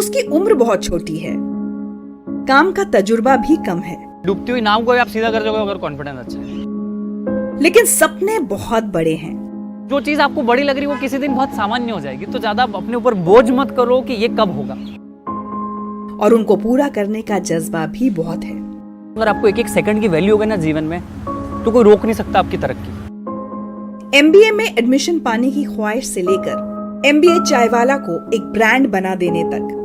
उसकी उम्र बहुत छोटी है, काम का तजुर्बा भी कम है, डूबती हुई नाव को आप सीधा कर दोगे अगर कॉन्फिडेंस अच्छा है। लेकिन सपने बहुत बड़े हैं। जो चीज आपको बड़ी लग रही है वो किसी दिन बहुत सामान्य हो जाएगी, तो ज्यादा अपने ऊपर बोझ मत करो कि ये कब होगा। और उनको पूरा करने का जज्बा भी बहुत है। अगर आपको एक एक सेकंड की वैल्यू होगी ना जीवन में, तो कोई रोक नहीं सकता आपकी तरक्की। MBA में एडमिशन पाने की ख्वाहिश से लेकर MBA चायवाला को एक ब्रांड बना देने तक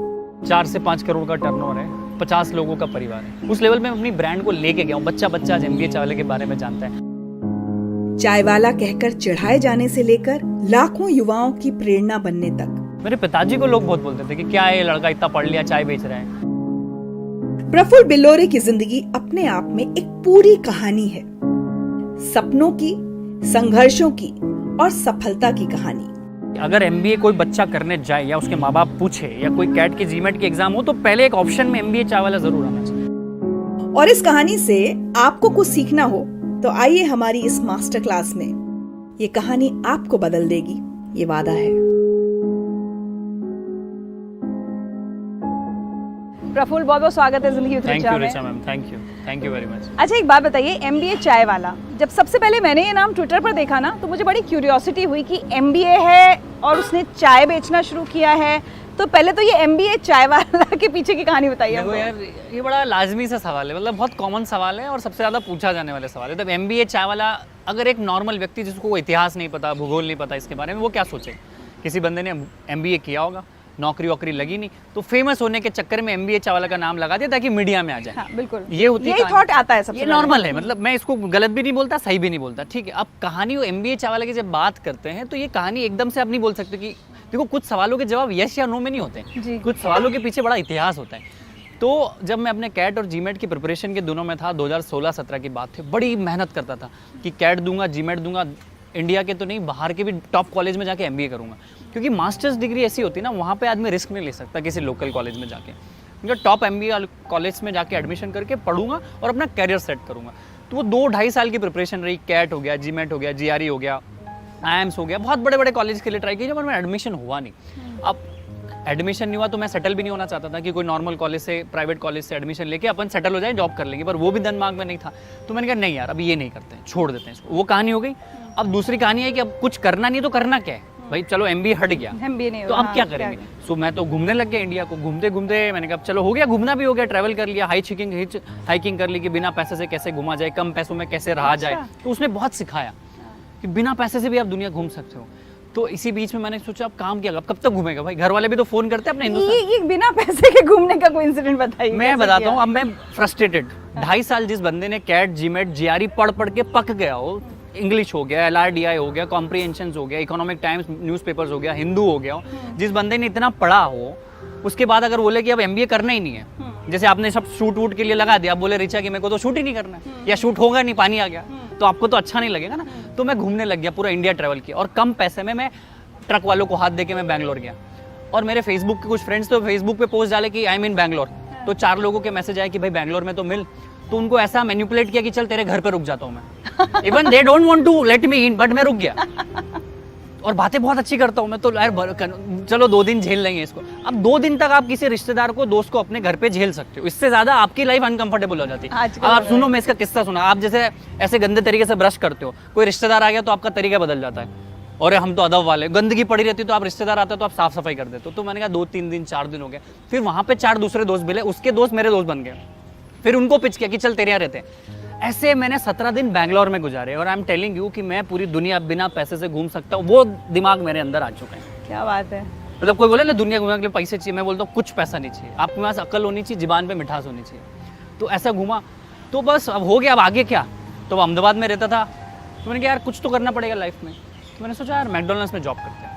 4 से 5 करोड़ का टर्नओवर है, 50 लोगों का परिवार है। उस लेवल में अपनी ब्रांड को लेके गया हूँ। बच्चा बच्चा आज MBA चायवाला के बारे में जानता है। चायवाला कहकर चढ़ाए जाने से लेकर लाखों युवाओं की प्रेरणा बनने तक। मेरे पिताजी को लोग बहुत बोलते थे कि क्या है ये लड़का इतना पढ़ लिया चाय बेच रहा है। प्रफुल्ल बिल्लोरे की जिंदगी अपने आप में एक पूरी कहानी है, सपनों की, संघर्षों की और सफलता की कहानी। अगर MBA कोई बच्चा करने जाए या उसके माँ बाप पूछे या कोई कैट की जीमेट की एग्जाम हो, तो पहले एक ऑप्शन में MBA चायवाला जरूर आना चाहिए। और इस कहानी से आपको कुछ सीखना हो तो आइए हमारी इस मास्टर क्लास में। ये कहानी आपको बदल देगी, ये वादा है। प्रफुल्ल, बहुत बहुत स्वागत है जिंदगी उतरी थैंक चाह यू में। Richa ma'am, thank you very much. अच्छा, एक बात बताइए, MBA चायवाला, जब सबसे पहले मैंने ये नाम ट्विटर पर देखा ना, तो मुझे बड़ी क्यूरियोसिटी हुई कि MBA है और उसने चाय बेचना शुरू किया है। तो पहले तो ये MBA चायवाला के पीछे की कहानी बताइए देखो हमको। यार, ये बड़ा लाजमी सा सवाल है, मतलब बहुत कॉमन सवाल है और सबसे ज़्यादा पूछा जाने वाले सवाल है। तब MBA चायवाला, अगर एक नॉर्मल व्यक्ति जिसको कोई इतिहास नहीं पता, भूगोल नहीं पता इसके बारे में, वो क्या सोचे? किसी बंदे ने MBA किया होगा, नौकरी वोकरी लगी नहीं, तो फेमस होने के चक्कर में MBA चायवाला का नाम लगा दिया ताकि मीडिया में आ जाए। हाँ, बिल्कुल, ये होती यही थॉट आता है सबसे ये पहले। नॉर्मल है, मतलब मैं इसको गलत भी नहीं बोलता, सही भी नहीं बोलता, ठीक है। अब कहानी वो MBA चायवाला की जब बात करते हैं, तो ये कहानी एकदम से आप नहीं बोल सकते कि देखो, कुछ सवालों के जवाब यस या नो में नहीं होते, कुछ सवालों के पीछे बड़ा इतिहास होता है। तो जब मैं अपने कैट और जीमेट की प्रिपरेशन के दोनों में था, 2016-17 की बात थी, बड़ी मेहनत करता था कि कैट दूंगा, जीमेट दूंगा, इंडिया के तो नहीं बाहर के भी टॉप कॉलेज में जाके MBA करूंगा। क्योंकि मास्टर्स डिग्री ऐसी होती है ना, वहाँ पे आदमी रिस्क नहीं ले सकता किसी लोकल कॉलेज में जाके। क्योंकि टॉप MBA कॉलेज में जाके एडमिशन करके पढ़ूंगा और अपना कैरियर सेट करूंगा। तो वो 2-2.5 साल की प्रिपरेशन रही। कैट हो गया, जीमेट हो गया, GRE हो गया, IIMS हो गया, बहुत बड़े बड़े कॉलेज के लिए ट्राई किया, जब मेरा एडमिशन हुआ नहीं। अब एडमिशन नहीं हुआ तो मैं सेटल भी नहीं होना चाहता था कि कोई नॉर्मल कॉलेज से, प्राइवेट कॉलेज से एडमिशन लेके अपन सेटल हो जाए, जॉब कर लेंगे, पर वो भी दिमाग में नहीं था। तो मैंने कहा नहीं यार, अब ये नहीं करते हैं, छोड़ देते हैं इसको। वो कहानी हो गई। अब दूसरी कहानी है कि अब कुछ करना नहीं तो करना क्या है भाई, चलो MBA हट गया, MBA नहीं तो होगा, अब क्या करेंगे। सो मैं तो घूमने लग गया इंडिया को। घूमते घूमते मैंने कहा चलो हो गया, घूमना भी हो गया, ट्रैवल कर लिया, हाइकिंग कर ली कि बिना पैसे से कैसे घूमा जाए, कम पैसों में कैसे रहा जाए। तो उसने बहुत सिखाया कि बिना पैसे से भी आप दुनिया घूम सकते हो। तो इसी बीच में मैंने सोचा अब काम क्या, कब तक घूमेगा भाई, घर वाले भी तो फोन करते हैं अपने हिंदुस्तान। ये बिना पैसे के घूमने का कोई इंसिडेंट बताइए। मैं बताता हूँ, अब मैं फ्रस्ट्रेटेड। 2.5 साल जिस बंदे ने कैट, जीमेट, GRE पढ़ के पक गया हो, इंग्लिश हो गया, LRDI हो गया, कॉम्प्रिहेंशन हो गया, इकोनॉमिक टाइम्स न्यूज़पेपर्स हो गया, हिंदू हो गया हो, जिस बंदे ने इतना पढ़ा हो, उसके बाद अगर बोले कि अब MBA करना ही नहीं है, जैसे आपने सब शूट वूट के लिए लगा दिया, आप बोले रिचा कि मेरे को तो शूट ही नहीं करना है, या शूट होगा नहीं, पानी आ गया, तो आपको तो अच्छा नहीं लगेगा ना। तो मैं घूमने लग गया, पूरा इंडिया ट्रैवल किया, और कम पैसे में मैं ट्रक वालों को हाथ दे के मैं बैंगलोर गया। और मेरे फेसबुक के कुछ फ्रेंड्स तो फेसबुक पे पोस्ट डाले कि आई एम इन बैंगलोर, तो 4 लोगों के मैसेज आए कि भाई बैंगलोर में तो मिल। तो उनको ऐसा मैनिपुलेट किया कि चल तेरे घर पे रुक जाता हूँ मैं। Even they don't want to let me in, but मैं रुक गया। और बातें बहुत अच्छी करता हूँ मैं, तो यार चलो 2 दिन झेल लेंगे इसको। अब 2 दिन तक आप किसी रिश्तेदार को, दोस्त को अपने घर पे झेल सकते हो, इससे ज्यादा आपकी लाइफ अनकंफर्टेबल हो जाती है। अब आप सुनो, मैं इसका किस्सा सुना। आप जैसे ऐसे गंदे तरीके से ब्रश करते हो, कोई रिश्तेदार आ गया तो आपका तरीका बदल जाता है, और हम तो अदब वाले, गंदगी पड़ी रहती तो आप रिश्तेदार आते तो आप साफ सफाई कर देते हो। तो मैंने कहा 2-3 दिन 4 दिन हो गए, फिर वहां पे 4 दूसरे दोस्त मिले, उसके दोस्त मेरे दोस्त बन गए, फिर उनको पिच किया कि चल तेरे यहाँ रहते हैं। ऐसे मैंने 17 दिन बैंगलोर में गुजारे, और आई एम टेलिंग यू कि मैं पूरी दुनिया बिना पैसे से घूम सकता हूँ, वो दिमाग मेरे अंदर आ चुका है। क्या बात है। मतलब कोई बोले ना दुनिया घूमने के लिए पैसे चाहिए, मैं बोलता हूँ कुछ पैसा नहीं चाहिए, आपके पास अकल होनी चाहिए, जुबान पे मिठास होनी चाहिए। तो ऐसा घूमा, तो बस अब हो गया, अब आगे क्या। तो अहमदाबाद में रहता था, तो मैंने कहा यार कुछ तो करना पड़ेगा लाइफ में। तो मैंने सोचा यार मैकडोनल्ड्स में जॉब करते हैं।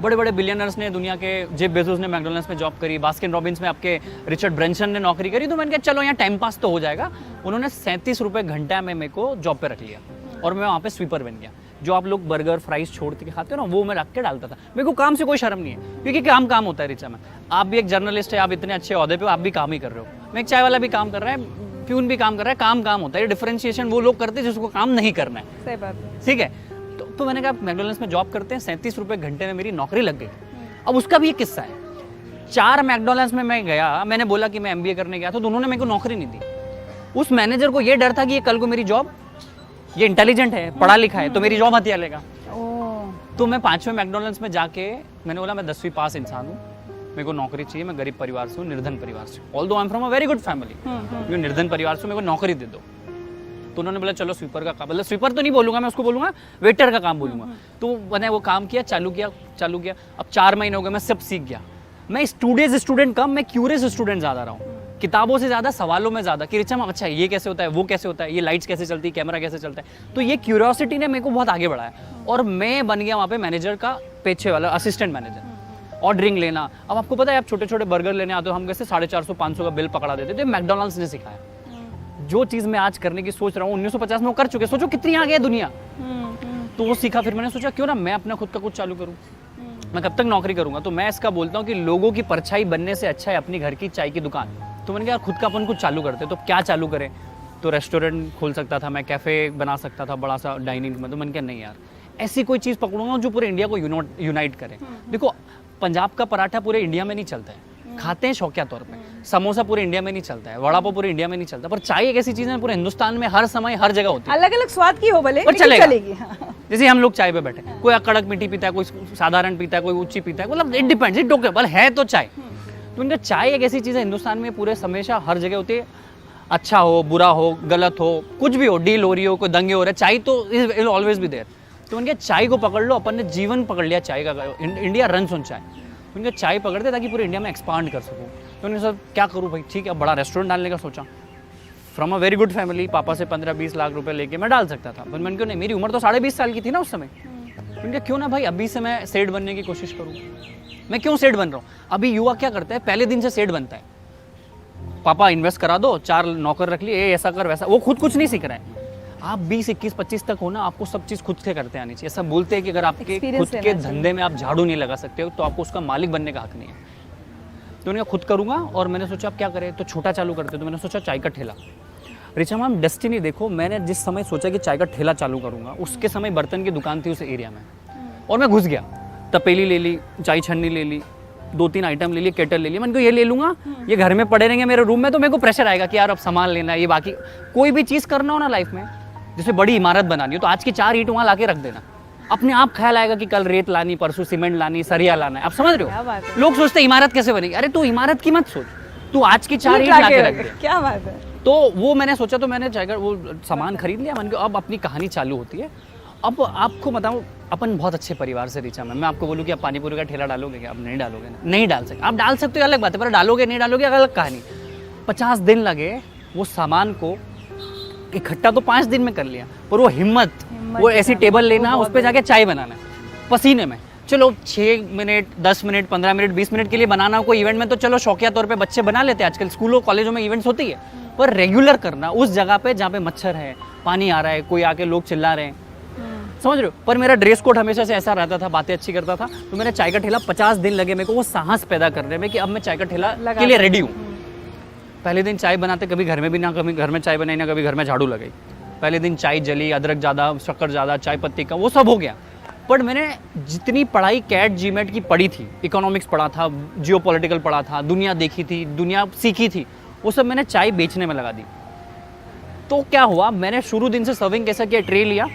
बड़े बड़े बिलियनर्स ने, दुनिया के जेफ बेजोस ने मैकडोनल्ड्स में जॉब करी, बास्किन रॉबिन्स में आपके रिचर्ड ब्रेंसन ने नौकरी करी। तो मैंने कहा चलो यहाँ टाइम पास तो हो जाएगा। उन्होंने 37 रुपये घंटा में मेरे को जॉब पे रख लिया, और मैं वहाँ पे स्वीपर बन गया। जो आप लोग बर्गर फ्राइज छोड़ के खाते हो ना, वो मैं रख के डालता था। मेरे को काम से कोई शर्म नहीं है, क्योंकि काम होता है। रिचा में आप भी एक जर्नलिस्ट है, आप इतने अच्छे ओहदे पे, आप भी काम ही कर रहे हो। मैं एक चाय वाला भी काम कर रहा है, प्यून भी काम कर रहा है, काम होता है। डिफरेंशिएशन वो लोग करते हैं जिसको काम नहीं करना है। सही बात है। ठीक है। तो मैंने कहा मैकडोनल्ड्स में जॉब करते हैं, 37 रुपये घंटे में मेरी नौकरी लग गई। अब उसका भी एक किस्सा है। 4 मैकडॉनल्ड्स में मैं गया, मैंने बोला कि मैं MBA करने गया था, तो उन्होंने मेरे को नौकरी नहीं दी। उस मैनेजर को ये डर था कि ये कल को मेरी जॉब, ये इंटेलिजेंट है, पढ़ा लिखा है, तो मेरी जॉब हथिया लेगा। तो मैं 5वें मैकडॉनल्ड्स में जाके मैंने बोला मैं 10वीं पास इंसान हूँ, मेरे को नौकरी चाहिए, मैं गरीब परिवार से हूँ, निर्धन परिवार से, although I am from a very good family, मैं निर्धन परिवार से, मेरे को नौकरी दे दो। तो उन्होंने बोला चलो स्वीपर का काम, मतलब स्वीपर तो नहीं बोलूंगा मैं, उसको बोलूंगा वेटर का काम बोलूंगा। तो मैंने वो काम किया, चालू किया। अब 4 महीने हो गए, मैं सब सीख गया। मैं स्टूडेंट कम, मैं क्यूरियस स्टूडेंट ज़्यादा रहा हूँ, किताबों से ज़्यादा सवालों में ज़्यादा कि रिचा अच्छा ये कैसे होता है, वो कैसे होता है, ये लाइट्स कैसे चलती है, कैमरा कैसे चलता है। तो ये क्यूरियोसिटी ने मेरे को बहुत आगे बढ़ाया और मैं बन गया वहाँ पे मैनेजर का पेछे वाला, असिस्टेंट मैनेजर। ऑर्डरिंग लेना, अब आपको पता है आप छोटे छोटे बर्गर लेने आते हो, हम कैसे 450-500 का बिल पकड़ा देते थे, मैकडॉनल्ड्स ने सिखाया। जो चीज़ मैं आज करने की सोच रहा हूँ 1950 में वो कर चुके, सोचो कितनी आगे है दुनिया। तो वो सीखा, फिर मैंने सोचा क्यों ना मैं अपना खुद का कुछ चालू करूँ, मैं कब तक नौकरी करूंगा। तो मैं इसका बोलता हूँ कि लोगों की परछाई बनने से अच्छा है अपनी घर की चाय की दुकान। तो मैंने कहा खुद का अपन कुछ चालू करते, तो क्या चालू करें। तो रेस्टोरेंट खोल सकता था मैं, कैफ़े बना सकता था बड़ा सा डाइनिंग में। तो मैंने कहा नहीं यार, ऐसी कोई चीज़ पकड़ूंगा जो पूरे इंडिया को यूनाइट करे। देखो पंजाब का पराठा पूरे इंडिया में नहीं चलता है, खाते हैं शौकिया तौर पे। समोसा पूरे इंडिया में नहीं चलता है, वड़ा पाव पूरे इंडिया में नहीं चलता, पर चाय एक ऐसी चीज़ है पूरे हिंदुस्तान में हर समय हर जगह होती है। अलग अलग स्वाद की हो भले, पर लेकिन चलेगा। चलेगी। हाँ। जैसे हम लोग चाय पे बैठे, कोई कड़क मीठी पीता है, कोई साधारण पीता है, कोई ऊंची पीता है, मतलब इट डिपेंड्स, इट ओके, बल है तो चाय। तो इनका चाय एक ऐसी चीज़ है हिंदुस्तान में पूरे हमेशा हर जगह होती है, अच्छा हो बुरा हो गलत हो कुछ भी हो, डील हो रही हो, कोई दंगे हो रहे, चाय तो इज ऑलवेज भी देयर। तो उनके चाय को पकड़ लो, अपन ने जीवन पकड़ लिया चाय का, इंडिया रन्स ऑन चाय। उनके चाय पकड़ते ताकि पूरे इंडिया में एक्सपांड कर सकूँ। तो उन्होंने सर क्या करूँ भाई, ठीक है बड़ा रेस्टोरेंट डालने का सोचा। From a very good family, पापा से 15-20 लाख रुपए लेके मैं डाल सकता था, पर मैंने क्यों नहीं, मेरी उम्र तो 20.5 साल की थी ना उस समय। उनके क्यों ना भाई अभी से मैं सेठ बनने की कोशिश करूँ। मैं क्यों सेठ बन रहा हूँ, अभी युवा क्या करता है, पहले दिन से सेठ बनता है। पापा इन्वेस्ट करा दो, 4 नौकर रख लिए, ऐसा कर वैसा, वो खुद कुछ नहीं सीख रहा है। आप 20, 21, 25 तक हो ना, आपको सब चीज़ खुद से करते आनी चाहिए। ऐसा बोलते हैं कि अगर आपके Experience खुद के लेना धंधे में आप झाड़ू नहीं लगा सकते हो तो आपको उसका मालिक बनने का हक नहीं है। तो उन्होंने खुद करूँगा, और मैंने सोचा आप क्या करें, तो छोटा चालू करते। तो मैंने सोचा चाय का ठेला। रिचा मैम डेस्टिनी देखो, मैंने जिस समय सोचा कि चाय का ठेला चालू करूँगा, उसके समय बर्तन की दुकान थी उस एरिया में, और मैं घुस गया। तपेली ले ली, चाय छन्नी ले ली, 2-3 आइटम ले लिए, केटल ले लिया। मैंने कहा ये ले लूँगा, ये घर में पड़े रहेंगे मेरे रूम में, तो मेरे को प्रेशर आएगा कि यार अब सामान लेना है, ये बाकी कोई भी चीज़ करना हो ना लाइफ में, जैसे बड़ी इमारत बनानी हो तो आज की 4 ईंट वहाँ ला के रख देना, अपने आप ख्याल आएगा कि कल रेत लानी, परसों सीमेंट लानी, सरिया लाना है। आप समझ रहे क्या बात हो, है। लोग सोचते हैं इमारत कैसे बनेगी, अरे तू इमारत की मत सोच, तू आज की 4 ईंट ला के रख दे। क्या बात है। तो वो मैंने सोचा, तो मैंने चाय का वो सामान खरीद लिया। मैंने कहा अब अपनी कहानी चालू होती है। अब आपको बताऊं, अपन बहुत अच्छे परिवार से रिचा मैं आपको बोलूँ कि आप पानी पूरी का ठेला डालोगे क्या, आप नहीं डालोगे ना, नहीं डाल सकते। आप डाल सकते हो अलग बात है, पर डालोगे नहीं डालोगे अलग कहानी। 50 दिन लगे वो सामान को इकट्ठा, तो 5 दिन में कर लिया, पर वो हिम्मत वो ऐसी टेबल लेना, उस पर जाके चाय बनाना पसीने में। चलो 6 मिनट 10 मिनट 15 मिनट 20 मिनट के लिए बनाना कोई इवेंट में, तो चलो शौकिया तौर पे बच्चे बना लेते हैं, आजकल स्कूलों कॉलेजों में इवेंट्स होती है। पर रेगुलर करना उस जगह पे जहाँ पे मच्छर है, पानी आ रहा है, कोई आके लोग चिल्ला रहे हैं, समझ रहे हो। पर मेरा ड्रेस कोड हमेशा से ऐसा रहता था, बातें अच्छी करता था। तो मेरा चाय का ठेला 50 दिन लगे मेरे को वो साहस पैदा करने में कि अब मैं चाय का ठेला के लिए रेडी हूँ। पहले दिन चाय बनाते, कभी घर में भी ना, कभी घर में चाय बनाई ना, कभी घर में झाड़ू लगाई। पहले दिन चाय जली, अदरक ज़्यादा, शक्कर ज़्यादा, चाय पत्ती का, वो सब हो गया। पर मैंने जितनी पढ़ाई कैट जीमेट की पढ़ी थी, इकोनॉमिक्स पढ़ा था, जियोपॉलिटिकल पढ़ा था, दुनिया देखी थी, दुनिया सीखी थी, वो सब मैंने चाय बेचने में लगा दी। तो क्या हुआ, मैंने शुरू दिन से सर्विंग कैसा किया, ट्रे लिया,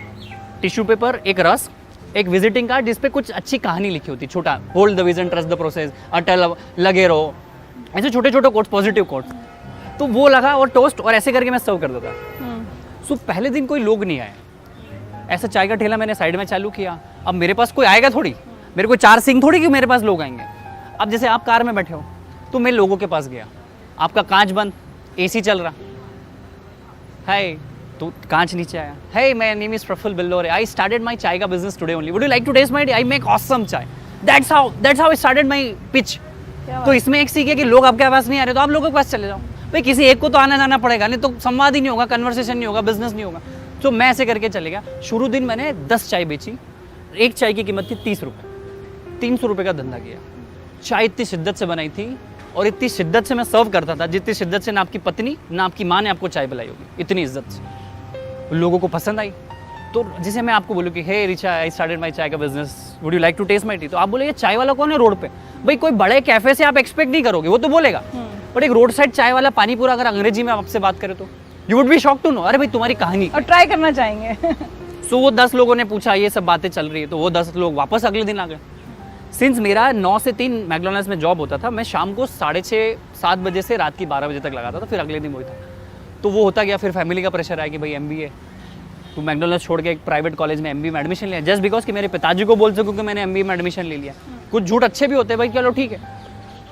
टिश्यू पेपर, एक रस, एक विजिटिंग कार्ड जिस पे कुछ अच्छी कहानी लिखी होती, छोटा, hold the vision, trust the process, अटल, लगे रहो, ऐसे छोटे छोटे कोट्स, पॉजिटिव कोट्स। तो वो लगा, और टोस्ट, और ऐसे करके मैं सर्व कर देता। सो पहले दिन कोई लोग नहीं आए, ऐसा चाय का ठेला मैंने साइड में चालू किया। अब मेरे पास कोई आएगा थोड़ी, मेरे को 4 सिंह थोड़ी कि मेरे पास लोग आएंगे। अब जैसे आप कार में बैठे हो, तो मैं लोगों के पास गया, आपका कांच बंद, एसी चल रहा, हाय, तो कांच नीचे आया, hey my name is Praful Billore, I started my चाय का business today only, would you like to taste my tea, I make awesome चाय, that's how I started my pitch। तो इसमें एक सीख है कि लोग आपके पास नहीं आ रहे तो आप लोगों के पास चले जाओ भाई, किसी एक को तो आना जाना पड़ेगा, नहीं तो संवाद ही नहीं होगा, कन्वर्सेशन नहीं होगा, बिजनेस नहीं होगा। तो मैं ऐसे करके चले गया। शुरू दिन मैंने 10 चाय बेची, एक चाय की कीमत थी 30 रुपये, 300 रुपये का धंधा किया। चाय इतनी शिद्दत से बनाई थी और इतनी शिद्दत से मैं सर्व करता था जितनी शिद्दत से ना आपकी पत्नी ना आपकी माँ ने आपको चाय पिलाई होगी, इतनी इज्जत से। लोगों को पसंद आई। तो जैसे मैं आपको बोलूँ कि हे रिचा, आई स्टार्टेड माई चाय का business, would you like to taste my tea, तो आप बोले ये चाय वाला कौन है रोड पे? भाई कोई बड़े कैफे से आप एक्सपेक्ट नहीं करोगे, वो तो बोलेगा, बट एक रोड साइड चाय वाला पानी पूरा अगर अंग्रेजी में आपसे बात करे तो you would be shock to know, अरे भाई तुम्हारी कहानी। और ट्राई करना चाहेंगे। सो वो 10 लोगों ने पूछा ये सब बातें चल रही है, तो वो 10 लोग वापस अगले दिन आ गए। सिंस मेरा 9 से 3 मैकडोनल्ड्स में जॉब होता था, मैं शाम को 6:30-7 बजे से रात की 12 बजे तक लगाता था, फिर अगले दिन वही था। तो वो होता गया, फिर फैमिली का प्रेशर आया कि भाई MBA, तो मैकडोनल्ड्स छोड़ के एक प्राइवेट कॉलेज में MBA में एडमिशन लिया, जस्ट बिकॉज कि मेरे पिताजी को बोल सकूँ कि मैंने MBA में एडमिशन ले लिया। कुछ झूठ अच्छे भी होते हैं भाई, चलो ठीक है।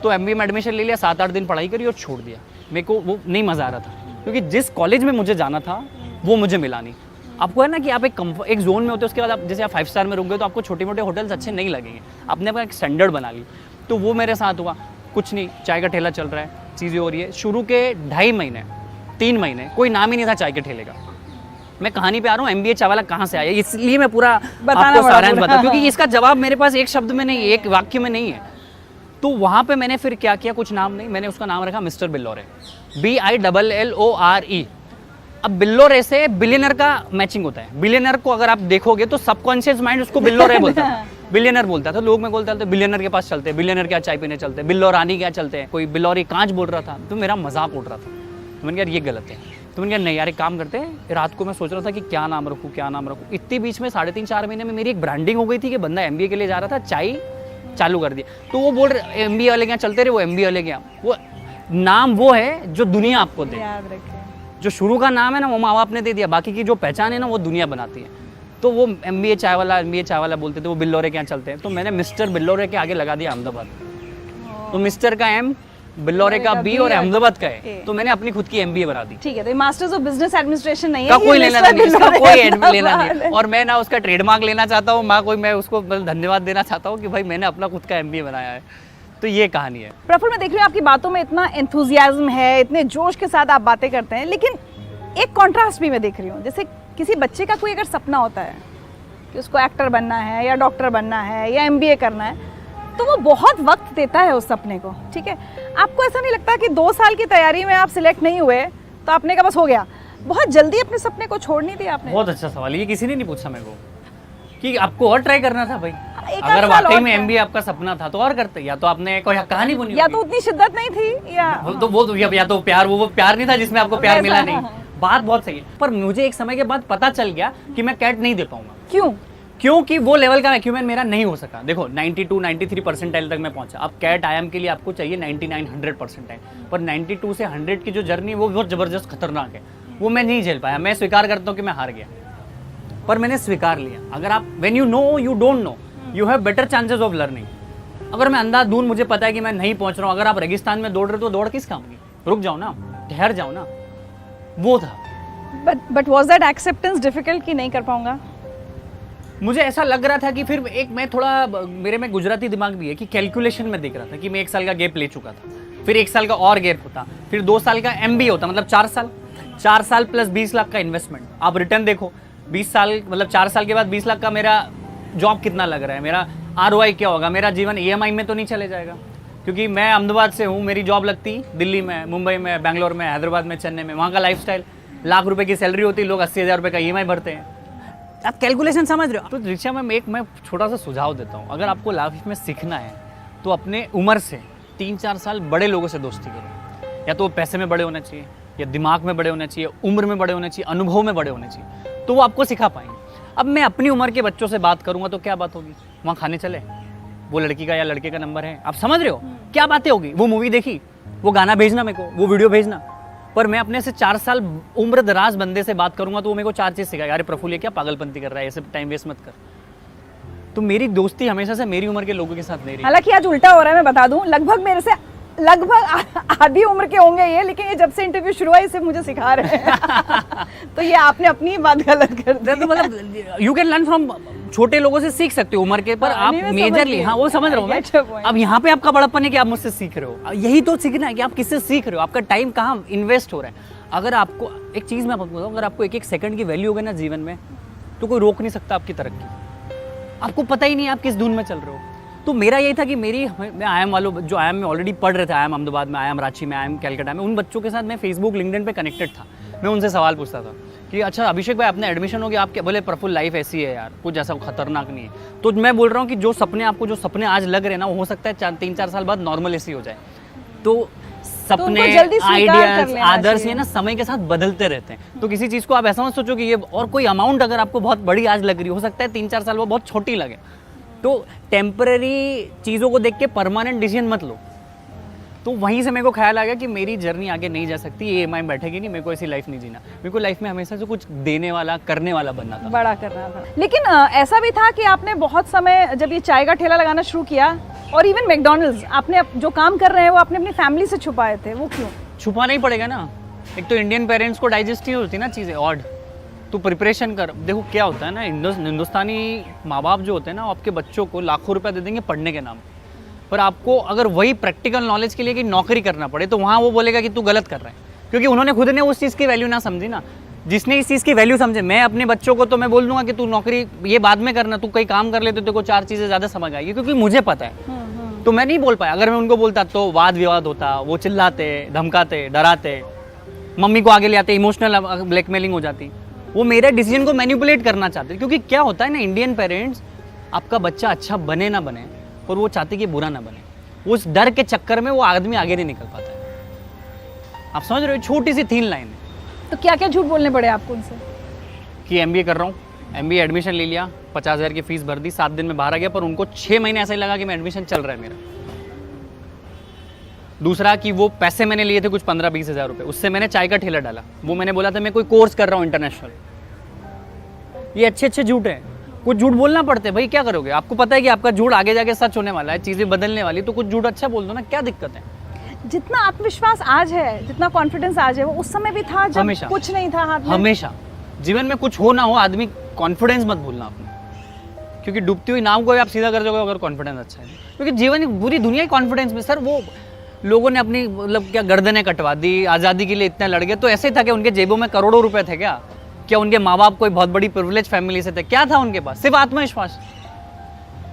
तो MBA में एडमिशन ले लिया, 7-8 दिन पढ़ाई करी और छोड़ दिया। मेरे को वो नहीं मज़ा आ रहा था, क्योंकि जिस कॉलेज में मुझे जाना था वो मुझे मिला नहीं। आपको है ना कि आप एक जोन में होते हो, उसके बाद आप जैसे आप 5 स्टार में रुक गए तो आपको छोटे मोटे होटल्स अच्छे नहीं लगेंगे, आपने अपना एक स्टैंडर्ड बना ली। तो वो मेरे साथ हुआ। कुछ नहीं, चाय का ठेला चल रहा है, चीज़ें हो रही है। शुरू के 2.5 महीने 3 महीने कोई नाम ही नहीं था चाय के ठेले का। मैं कहानी पे आ रहा हूँ, MBA चाय वाला कहाँ से आया, इसलिए मैं पूरा आपको सारांश बता, क्योंकि इसका जवाब मेरे पास एक शब्द में नहीं, एक वाक्य में नहीं है। तो वहाँ पे मैंने फिर क्या किया, कुछ नाम नहीं, मैंने उसका नाम रखा मिस्टर बिल्लोरे, BILLORE। अब बिल्लोरे से बिलियनर का मैचिंग होता है। बिलियनर को अगर आप देखोगे तो सबकॉन्शियस माइंड उसको बिल्लोरे बोलता है, बिलियनर बोलता था। लोग मैं बोलता था बिलियनर के पास चलते हैं, बिलियनर क्या चाय पीने चलते हैं, बिल्लो रानी क्या चलते हैं, कोई बिल्लोरी कांच बोल रहा था, तो मेरा मजाक उड़ रहा था। तो मैंने कहा ये गलत है। तो मैंने कहा नहीं यार, एक काम करते हैं। रात को मैं सोच रहा था कि क्या नाम रखूँ, क्या नाम रखूँ। इतने बीच में 3.5-4 महीने में मेरी एक ब्रांडिंग हो गई थी कि बंदा MBA के लिए जा रहा था, चाय चालू कर दिया। तो वो बोल रहे MBA वाले क्या चलते रहे, वो MBA वाले क्या। वो नाम वो है जो दुनिया आपको दे, याद रखें। जो शुरू का नाम है ना वो माँ बाप ने दे दिया, बाकी की जो पहचान है ना वो दुनिया बनाती है। तो वो MBA चाय वाला बोलते थे, वो बिल्लोरे क्या चलते हैं। तो मैंने मिस्टर बिल्लोरे के आगे लगा दिया अहमदाबाद। तो मिस्टर का M, बिल्लोरे का B और अहमदाबाद का है। तो मैंने अपनी खुद की MBA बना दी। ठीक है, तो मास्टर्स ऑफ बिजनेस एडमिनिस्ट्रेशन नहीं है, का कोई लेना नहीं, इसका कोई लेना है। नहीं। और मैं ना उसका ट्रेडमार्क लेना चाहता हूँ, मैं उसको धन्यवाद देना चाहता हूँ कि भाई मैंने अपना खुद का MBA बनाया है। तो ये कहानी है। प्रफुल्ल, मैं देख रही हूँ आपकी बातों में इतना एंथुजियाज्म है, इतने जोश के साथ आप बातें करते हैं, लेकिन एक कॉन्ट्रास्ट भी मैं देख रही हूँ। जैसे किसी बच्चे का कोई अगर सपना होता है कि उसको एक्टर बनना है या डॉक्टर बनना है या MBA करना है, तो वो बहुत वक्त देता है उस सपने को, ठीक है। आपको ऐसा नहीं लगता कि 2 साल की तैयारी में आप सिलेक्ट नहीं हुए तो आपने कहा बस हो गया, बहुत जल्दी अपने सपने को छोड़ नहीं दिया आपने? बहुत अच्छा सवाल, ये किसी ने नहीं पूछा मेरे को कि आपको और ट्राई करना था भाई। एक अगर साल वाकई और में था। MBA आपका सपना था तो और करते, या तो आपने कोई कहानी बुनी या होगी। तो उतनी शिद्दत नहीं थी या वो या तो प्यार, वो प्यार नहीं था जिसमें आपको प्यार मिला नहीं। बात बहुत सही है, पर मुझे एक समय के बाद पता चल गया कि मैं कैट नहीं दे पाऊंगा। क्यों? क्योंकि वो लेवल का एक्यूमेंट मेरा नहीं हो सका। देखो 92-93 परसेंटाइल तक मैं पहुंचा। अब कैट IIM के लिए आपको चाहिए 99-100 परसेंटाइल, पर 92 से 100 की जो जर्नी वो बहुत जबरदस्त खतरनाक है, वो मैं नहीं झेल पाया। मैं स्वीकार करता हूँ कि मैं हार गया, पर मैंने स्वीकार लिया। अगर आप when you know you don't know, you have better chances of learning. अगर मैं अंधाधुंध मुझे पता है कि मैं नहीं पहुंच रहा हूँ, अगर आप रेगिस्तान में दौड़ रहे हो तो दौड़ किस काम की, रुक जाओ ना, ठहर जाओ ना। वो था। But was that acceptance difficult कि नहीं कर पाऊंगा? मुझे ऐसा लग रहा था कि फिर एक मैं थोड़ा, मेरे में गुजराती दिमाग भी है कि कैलकुलेशन में देख रहा था कि मैं 1 साल का गैप ले चुका था, फिर 1 साल का और गैप होता, फिर 2 साल का MBA होता, मतलब 4 साल प्लस 20 लाख का इन्वेस्टमेंट। आप रिटर्न देखो, 20 साल मतलब 4 साल के बाद 20 लाख का मेरा जॉब कितना लग रहा है, मेरा ROI क्या होगा, मेरा जीवन EMI में तो नहीं चले जाएगा। क्योंकि मैं अहमदाबाद से हूँ, मेरी जॉब लगती दिल्ली में, मुंबई में, बेंगलोर में, हैदराबाद में, चेन्नई में। वहाँ का लाइफस्टाइल, लाख रुपए की सैलरी होती, लोग 80,000 रुपये का EMI भरते हैं। आप कैलकुलेशन समझ रहे हो? तो रिचा में मैं छोटा सा सुझाव देता हूँ, अगर आपको लाइफ में सीखना है तो अपने उम्र से 3-4 साल बड़े लोगों से दोस्ती करो। या तो वो पैसे में बड़े होने चाहिए, या दिमाग में बड़े होने चाहिए, उम्र में बड़े होने चाहिए, अनुभव में बड़े होने चाहिए, तो वो आपको सिखा पाएंगे। अब मैं अपनी उम्र के बच्चों से बात करूंगा तो क्या बात होगी, वहाँ खाने चले, वो लड़की का या लड़के का नंबर है, आप समझ रहे हो क्या बातें होगी, वो मूवी देखी, वो गाना भेजना मेरे को, वो वीडियो भेजना। पर मैं अपने से 4 साल उम्र दराज बंदे से बात करूंगा तो वो मेरे को 4 चीज़ सिखाएगा, अरे प्रफुल्ल ये क्या पागलपंती कर रहा है, ऐसे टाइम वेस्ट मत कर। तो मेरी दोस्ती हमेशा से मेरी उम्र के लोगों के साथ नहीं रही। हालांकि आज उल्टा हो रहा है, मैं बता दूं, लगभग मेरे से आधी उम्र के होंगे ये, लेकिन ये जब से इंटरव्यू शुरू हुआ इसे मुझे सिखा रहे हैं। तो ये आपने अपनी बात गलत कर दी। तो मतलब यू कैन लर्न फ्रॉम, छोटे लोगों से सीख सकते हो उम्र के, पर आप मेजरली, हाँ वो समझ रहा हूँ मैं। अब यहाँ पे आपका बड़प्पन है कि आप मुझसे सीख रहे हो, यही तो सीखना है कि आप किससे सीख रहे हो, आपका टाइम कहाँ इन्वेस्ट हो रहा है। अगर आपको एक चीज़ मैं आपको बताऊँ, अगर आपको 1-1 सेकंड की वैल्यू होगी ना जीवन में, तो कोई रोक नहीं सकता आपकी तरक्की। आपको पता ही नहीं आप किस धुन में चल रहे हो। तो मेरा यही था कि मैं IIM वालों, जो IIM में ऑलरेडी पढ़ रहे थे, IIM अहमदाबाद में, IIM रांची में, IIM कैलकाटा में, उन बच्चों के साथ मैं फेसबुक लिंक्डइन पे कनेक्टेड था। मैं उनसे सवाल पूछता था कि अच्छा अभिषेक भाई आपने एडमिशन हो गया, आपके बोले प्रफुल्ल लाइफ ऐसी है यार, कुछ ऐसा खतरनाक नहीं है। तो मैं बोल रहा हूँ कि जो सपने आज लग रहे हैं ना, वो हो सकता है 3-4 साल बाद नॉर्मल ऐसी हो जाए। तो सपने, आइडियाज, आदर्श ये ना समय के साथ बदलते रहते हैं। तो किसी चीज़ को आप ऐसा मत सोचो कि ये, और कोई अमाउंट अगर आपको बहुत बड़ी आज लग रही हो सकता है 3-4 साल वो बहुत छोटी लगे। तो टेम्पररी चीज़ों को देख के परमानेंट डिसीजन मत लो। तो वहीं से मेरे को ख्याल आ गया कि मेरी जर्नी आगे नहीं जा सकती, ये EMI बैठेगी नहीं, मेरे को ऐसी लाइफ नहीं जीना। मेरे को लाइफ में हमेशा से कुछ देने वाला, करने वाला बनना था, बड़ा करना था। लेकिन ऐसा भी था कि आपने बहुत समय जब ये चाय का ठेला लगाना शुरू किया, और इवन मैकडॉनल्ड्स, आपने जो काम कर रहे हैं वो आपने अपनी फैमिली से छुपाए थे, वो क्यों? छुपाना ही पड़ेगा ना। एक तो इंडियन पेरेंट्स को डाइजेस्ट नहीं होती ना चीज़ें, ऑड। तो प्रिपरेशन कर, देखो क्या होता है ना, हिंदुस्तानी माँ बाप जो होते हैं ना, आपके बच्चों को लाखों रुपया दे देंगे पढ़ने के नाम पर, आपको अगर वही प्रैक्टिकल नॉलेज के लिए कि नौकरी करना पड़े तो वहाँ वो बोलेगा कि तू गलत कर रहा है, क्योंकि उन्होंने खुद ने उस चीज़ की वैल्यू ना समझी ना। जिसने इस चीज़ की वैल्यू समझे, मैं अपने बच्चों को तो मैं बोल दूंगा कि तू नौकरी ये बाद में करना, तू कहीं काम कर ले तो तेरे को 4 चीज़ें ज़्यादा समझ आएगी, क्योंकि मुझे पता है। तो मैं नहीं बोल पाया। अगर मैं उनको बोलता तो वाद विवाद होता, वो चिल्लाते, धमकाते, डराते, मम्मी को आगे ले आते, इमोशनल ब्लैकमेलिंग हो जाती। वो मेरे डिसीजन को मैनिपुलेट करना चाहते, क्योंकि क्या होता है ना, इंडियन पेरेंट्स, आपका बच्चा अच्छा बने ना बने, और वो चाहते कि बुरा ना बने, उस डर के चक्कर में वो आदमी आगे नहीं निकल पाता है। आप समझ रहे हो, छोटी सी 3 लाइन है। तो क्या क्या झूठ बोलने पड़े आपको उनसे? कि MBA कर रहा हूँ, MBA एडमिशन ले लिया, 50,000 की फीस भर दी, 7 दिन में बाहर आ गया, पर उनको 6 महीने ऐसा ही लगा कि मैं एडमिशन चल रहा है मेरा। दूसरा कि वो पैसे मैंने लिए थे कुछ 15-20 हज़ार रुपये, उससे मैंने चाय का ठेला डाला। वो मैंने बोला था मैं कोई कोर्स कर रहा हूँ इंटरनेशनल। ये अच्छे झूठ हैं। कुछ झूठ बोलना पड़ते हैं भाई, क्या करोगे? आपको पता है कि आपका झूठ आगे जाके सच होने वाला है, चीज़ें बदलने वाली, तो कुछ झूठ अच्छा बोल दो ना, क्या दिक्कत है? जितना आत्मविश्वास आज है, जितना कॉन्फिडेंस आज है, वो उस समय भी था जब हमेशा कुछ नहीं था हाथ में। हमेशा जीवन में कुछ हो ना हो, आदमी कॉन्फिडेंस मत भूलना अपना, क्योंकि डूबती हुई नाव को आप सीधा कर दोगे अगर कॉन्फिडेंस अच्छा है। क्योंकि जीवन पूरी दुनिया ही कॉन्फिडेंस में। सर वो लोगों ने अपनी मतलब क्या गर्दनें कटवा दी, आज़ादी के लिए इतने लड़ गए, तो ऐसे ही था कि उनके जेबों में करोड़ों रुपए थे क्या उनके माँ बाप कोई बहुत बड़ी प्रिविलेज फैमिली से थे? क्या था उनके पास? सिर्फ आत्मविश्वास।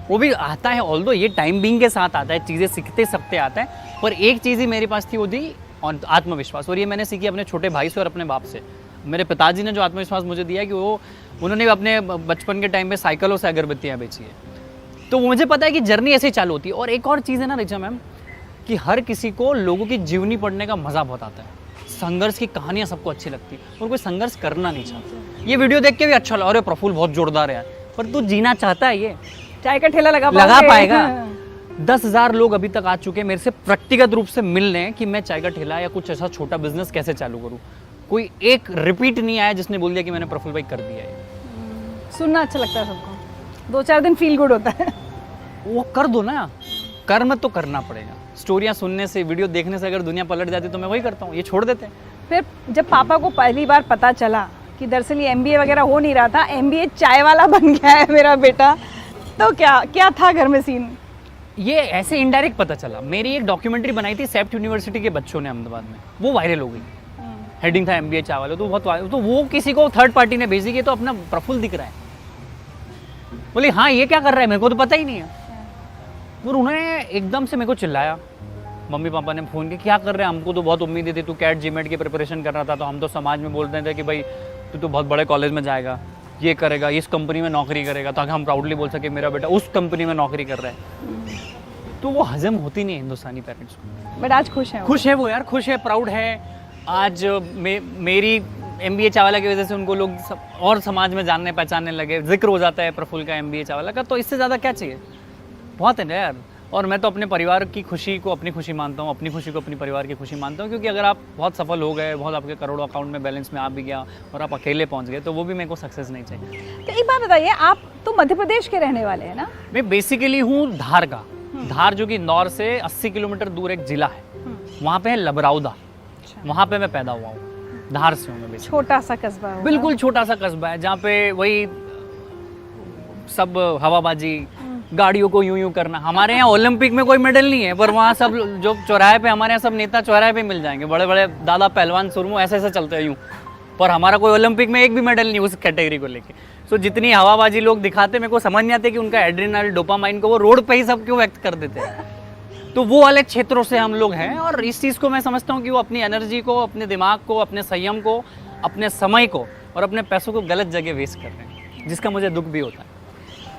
वो भी आता है, ऑल्दो ये टाइम बीइंग के साथ आता है, चीज़ें सीखते सकते आता है, पर एक चीज़ ही मेरे पास थी, वो थी आत्मविश्वास। और ये मैंने सीखी अपने छोटे भाई से और अपने बाप से। मेरे पिताजी ने जो आत्मविश्वास मुझे दिया है कि उन्होंने अपने बचपन के टाइम में साइकिलों से अगरबत्तियाँ बेची है, तो मुझे पता है कि जर्नी ऐसे ही चालू होती है। और एक और चीज़ है ना रिचा मैम, कि हर किसी को लोगों की जीवनी पढ़ने का मज़ा बहुत आता है। संघर्ष की कहानियाँ सबको अच्छी लगती है, और कोई संघर्ष करना नहीं चाहता। ये वीडियो देख के भी अच्छा लगा, अरे प्रफुल्ल बहुत जोरदार है, पर तू जीना चाहता है, ये चाय का ठेला लगा पाएगा? 10,000 लोग अभी तक आ चुके हैं मेरे से व्यक्तिगत रूप से मिलने कि मैं चाय का ठेला या कुछ ऐसा छोटा बिजनेस कैसे चालू करूँ। कोई एक रिपीट नहीं आया जिसने बोल दिया कि मैंने प्रफुल्ल भाई कर दिया है। सुनना अच्छा लगता है सबको, 2-4 दिन फील गुड होता है। वो कर दो ना, कर्म तो करना पड़ेगा। स्टोरियाँ सुनने से, वीडियो देखने से अगर दुनिया पलट जाती तो मैं वही करता हूँ, ये छोड़ देते हैं। फिर जब पापा को पहली बार पता चला कि दरअसल ये MBA वगैरह हो नहीं रहा था, MBA चाय वाला बन गया है मेरा बेटा, तो क्या था घर में सीन? ये ऐसे इनडायरेक्ट पता चला। मेरी एक डॉक्यूमेंट्री बनाई थी सेफ्ट यूनिवर्सिटी के बच्चों ने अहमदाबाद में, वो वायरल हो गई। हेडिंग था MBA चाय वाला, तो बहुत, तो वो किसी को थर्ड पार्टी ने भेजी कि तो अपना प्रफुल्ल दिख रहा है। बोले हाँ ये क्या कर रहा है, मेरे को तो पता ही नहीं है। और उन्होंने एकदम से मेरे को चिल्लाया, मम्मी पापा ने फ़ोन किया, क्या कर रहे हैं, हमको तो बहुत उम्मीद थी, तू कैट जीमेट की प्रिपरेशन कर रहा था, तो हम तो समाज में बोलते थे कि भाई तू तो बहुत बड़े कॉलेज में जाएगा, ये करेगा, इस कंपनी में नौकरी करेगा, ताकि हम प्राउडली बोल सके मेरा बेटा उस कंपनी में नौकरी कर रहा है। तो वो हजम होती नहीं है हिंदुस्तानी पेरेंट्स को। बट आज खुश है वो यार, खुश है, प्राउड है। आज मेरी MBA चावला की वजह से उनको लोग और समाज में जानने पहचानने लगे, जिक्र हो जाता है प्रफुल्ल का, MBA चावला का, तो इससे ज़्यादा क्या चाहिए? बहुत है ना यार। और मैं तो अपने परिवार की खुशी को अपनी खुशी मानता हूँ, अपनी खुशी को अपनी परिवार की खुशी मानता हूँ, क्योंकि अगर आप बहुत सफल हो गए, बहुत आपके करोड़ों अकाउंट में बैलेंस में आ भी गया और आप अकेले पहुँच गए, तो वो भी मेरे को सक्सेस नहीं चाहिए। तो एक बात बताइए, आप तो मध्य प्रदेश के रहने वाले हैं ना? मैं बेसिकली हूँ धार का। धार जो कि इंदौर से 80 किलोमीटर दूर एक जिला है, वहाँ पे है लबरौदा, वहाँ पे मैं पैदा हुआ हूँ। धार से हूँ मैं। छोटा सा कस्बा है, बिल्कुल छोटा सा कस्बा है, जहाँ पे वही सब हवाबाजी, गाड़ियों को यूं करना। हमारे यहाँ ओलंपिक में कोई मेडल नहीं है, पर वहाँ सब जो चौराहे पे, हमारे यहाँ सब नेता चौराहे पे मिल जाएंगे, बड़े बड़े दादा पहलवान सुरमू ऐसे ऐसे चलते हैं यूँ, पर हमारा कोई ओलंपिक में एक भी मेडल नहीं उस कैटेगरी को लेके। सो जितनी हवाबाजी लोग दिखाते, मेरे को समझ नहीं आते कि उनका एड्रेनल, डोपामाइन को वो रोड पे ही सब क्यों व्यक्त कर देते हैं। तो वो वाले क्षेत्रों से हम लोग हैं, और इस चीज़ को मैं समझता हूँ कि वो अपनी एनर्जी को, अपने दिमाग को, अपने संयम को, अपने समय को और अपने पैसों को गलत जगह वेस्ट कर रहे हैं, जिसका मुझे दुख भी होता है।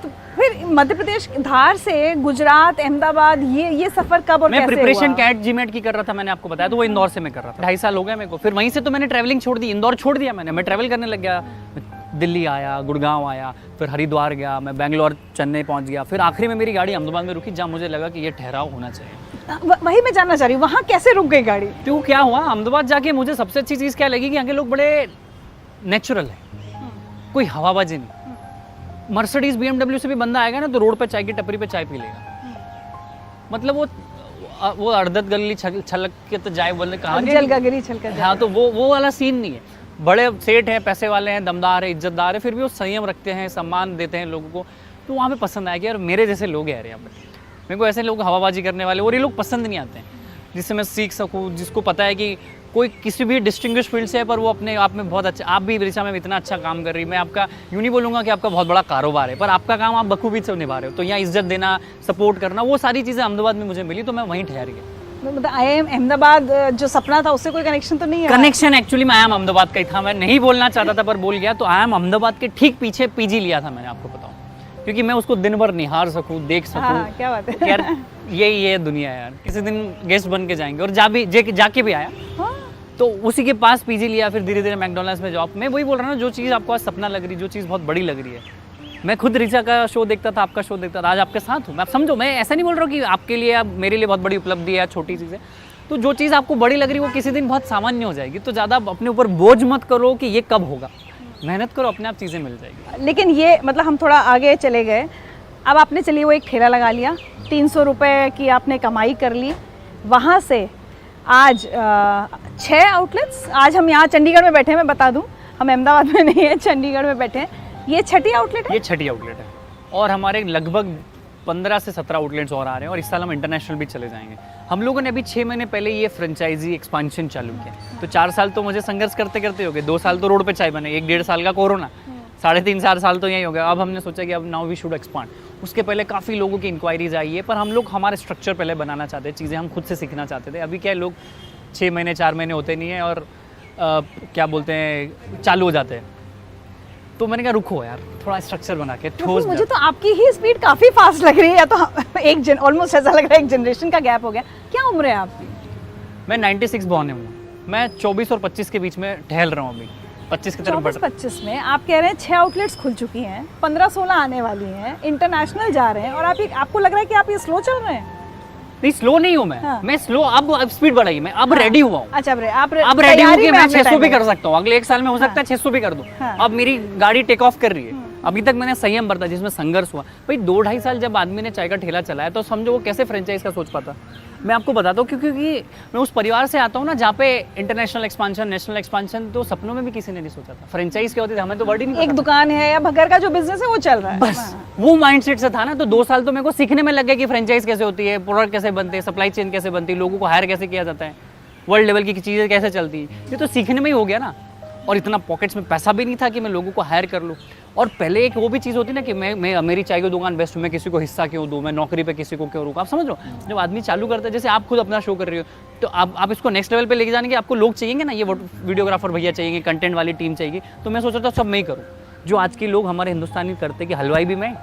तो फिर मध्य प्रदेश धार से गुजरात अहमदाबाद ये सफर कब और मैं कैसे प्रिपरेशन हुआ? कैट जीमेट की कर रहा था, मैंने आपको बताया, तो वो इंदौर से मैं कर रहा था। 2.5 साल हो गए मेरे को। फिर वहीं से तो मैंने ट्रैवलिंग छोड़ दी, इंदौर छोड़ दिया मैं ट्रैवल करने लग गया। दिल्ली आया, गुड़गांव आया, फिर हरिद्वार गया, मैं बेंगलोर चेन्नई पहुंच गया। फिर आखिरी में मेरी गाड़ी अहमदाबाद में रुकी, जहाँ मुझे लगा कि ये ठहराव होना चाहिए। वही मैं जानना चाह रही हूँ, वहाँ कैसे रुक गई गाड़ी? तो क्या हुआ, अहमदाबाद जाके मुझे सबसे अच्छी चीज़ क्या लगी कि यहाँ के लोग बड़े नेचुरल है, कोई हवाबाजी नहीं। मर्सिडीज BMW से भी बंदा आएगा ना तो रोड पे चाय की टपरी पे चाय पी लेगा। मतलब वो अर्धत गली छलक के तो जाए बोलने कहा जल गगरी छलका जाए। हाँ, तो वो वाला सीन नहीं है। बड़े सेठ हैं, पैसे वाले हैं, दमदार है, इज्जतदार है, फिर भी वो संयम रखते हैं, सम्मान देते हैं लोगों को। तो वहाँ पे पसंद आया कि यार मेरे जैसे लोग हैं यहाँ पे। मेरे को ऐसे लोग हवाबाजी करने वाले और ये लोग पसंद नहीं आते हैं, जिससे मैं सीख सकूँ, जिसको पता है कि कोई किसी भी डिस्टिंग्विश फील्ड से है पर वो अपने आप में बहुत अच्छा। आप भी रिचा में इतना अच्छा काम कर रही, मैं आपका यूँ नहीं बोलूँगा कि आपका बहुत बड़ा कारोबार है, पर आपका काम आप बखूबी से निभा रहे हो। तो यहाँ इज्जत देना, सपोर्ट करना, वो सारी चीज़ें अहमदाबाद में मुझे मिली, तो मैं वहीं ठहर गया। मतलब IIM अहमदाबाद जो सपना था उससे कोई कनेक्शन तो नहीं है? कनेक्शन एक्चुअली मैं IIM अहमदाबाद का ही था, मैं नहीं बोलना चाहता था पर बोल गया। तो IIM अहमदाबाद के ठीक पीछे PG लिया था मैंने, आपको बताऊँ, क्योंकि मैं उसको दिन भर निहार सकूँ, देख सकूँ। हाँ, क्या बात है यार यही है दुनिया यार, किसी दिन गेस्ट बन के जाएंगे। और जाके भी आया। हाँ। तो उसी के पास PG लिया, फिर धीरे धीरे मैकडोनल्ड्स में जॉब। मैं वही बोल रहा हूँ, जो चीज़ आपको आज सपना लग रही, जो चीज़ बहुत बड़ी लग रही है। मैं खुद रिचा का शो देखता था, आपका शो देखता था, आज आपके साथ हूँ। मैं, आप समझो, मैं ऐसा नहीं बोल रहा हूँ कि आपके लिए, अब मेरे लिए बहुत बड़ी उपलब्धि है, छोटी चीज़ है। तो जो चीज़ आपको बड़ी लग रही है वो किसी दिन बहुत सामान्य हो जाएगी। तो ज़्यादा अपने ऊपर बोझ मत करो कि ये कब होगा, मेहनत करो, अपने आप चीज़ें मिल जाएगी। लेकिन ये मतलब हम थोड़ा आगे चले गए, अब आपने चलिए वो एक ठेला लगा लिया, 300 रुपये की आपने कमाई कर ली, वहाँ से आज 6 आउटलेट्स। आज हम यहाँ चंडीगढ़ में बैठे हैं, मैं बता दूँ, हम अहमदाबाद में नहीं है, चंडीगढ़ में बैठे हैं। ये 6ठी आउटलेट है? ये 6ठी आउटलेट है और हमारे लगभग 15 से 17 आउटलेट्स और आ रहे हैं और इस साल हम इंटरनेशनल भी चले जाएंगे। हम लोगों ने अभी 6 महीने पहले ये फ्रेंचाइजी एक्सपांशन चालू किया। तो 4 साल तो मुझे संघर्ष करते करते हो गए, 2 साल तो रोड पे चाय बने, 1-1.5 साल का कोरोना, 3.5-4 साल तो यही हो गया। अब हमने सोचा कि अब नाउ वी शुड एक्सपांड। उसके पहले काफ़ी लोगों की इंक्वायरीज आई है, पर हम लोग हमारे स्ट्रक्चर पहले बनाना चाहते हैं, चीज़ें हम खुद से सीखना चाहते थे। अभी क्या है, लोग 6 महीने 4 महीने होते नहीं है और क्या बोलते हैं, चालू हो जाते हैं। तो मैंने कहा रुको यार, थोड़ा स्ट्रक्चर बना के ठोस। मुझे तो आपकी ही स्पीड काफ़ी फास्ट लग रही है, या तो ऑलमोस्ट ऐसा लग रहा है एक जनरेशन का गैप हो गया। क्या उम्र है आपकी? मैं 96 बॉर्न हूँ, मैं 24 और 25 के बीच में टहल रहा हूँ, अभी 25 की तरफ बढ़ रहा हूँ। 25 में आप कह रहे हैं 6 आउटलेट्स खुल चुकी हैं, 15-16 आने वाली हैं, इंटरनेशनल जा रहे हैं, और आपको लग रहा है कि आप ये स्लो चल रहे हैं? नहीं, स्लो नहीं हूँ मैं। हाँ। मैं स्लो, अब स्पीड बढ़ाई, मैं अब रेडी हुआ हूँ। अच्छा, अब रेडी हूँ कि मैं 600 भी कर सकता हूँ, अगले 1 साल में हो सकता है 600 भी कर दूँ। हाँ। अब मेरी गाड़ी टेक ऑफ कर रही है। अभी तक मैंने संयम बरता, जिसमें संघर्ष हुआ। भाई 2-2.5 साल जब आदमी ने चाय का ठेला चलाया तो समझो वो कैसे फ्रेंचाइज का सोच पाता। मैं आपको बताता हूँ, क्योंकि मैं उस परिवार से आता हूँ ना, जहाँ पे इंटरनेशनल एक्सपांशन, नेशनल एक्सपांशन तो सपनों में भी किसी ने नहीं सोचा था। फ्रेंचाइज क्या होती थी हमें तो वर्ड ही नहीं एक पता था। दुकान है या घर का जो बिजनेस है वो चल रहा है, बस वो माइंडसेट से था ना। तो 2 साल तो मेरे को सीखने में लग गया कि फ्रेंचाइज कैसे होती है, प्रोडक्ट कैसे बनते हैं, सप्लाई चेन कैसे बनती है, लोगों को हायर कैसे किया जाता है, वर्ल्ड लेवल की चीज़ें कैसे चलती हैं। ये तो सीखने में ही हो गया ना। और इतना पॉकेट्स में पैसा भी नहीं था कि मैं लोगों को हायर कर लूँ। और पहले एक वो भी चीज़ होती ना कि मैं मेरी चाय की दुकान बेस्ट हूँ, मैं किसी को हिस्सा क्यों दूँ, मैं नौकरी पे किसी को क्यों रुकूँ। आप समझ लो, जब आदमी चालू करता है, जैसे आप खुद अपना शो कर रही हो, तो आप इसको नेक्स्ट लेवल पे लेके जाने के आपको लोग चाहिए ना, ये वीडियोग्राफर भैया चाहिए, कंटेंट वाली टीम चाहिए। तो मैं सोच रहा था सब मैं ही करूँ, जो आज के लोग हमारे हिंदुस्तानी करते कि हलवाई भी मैं,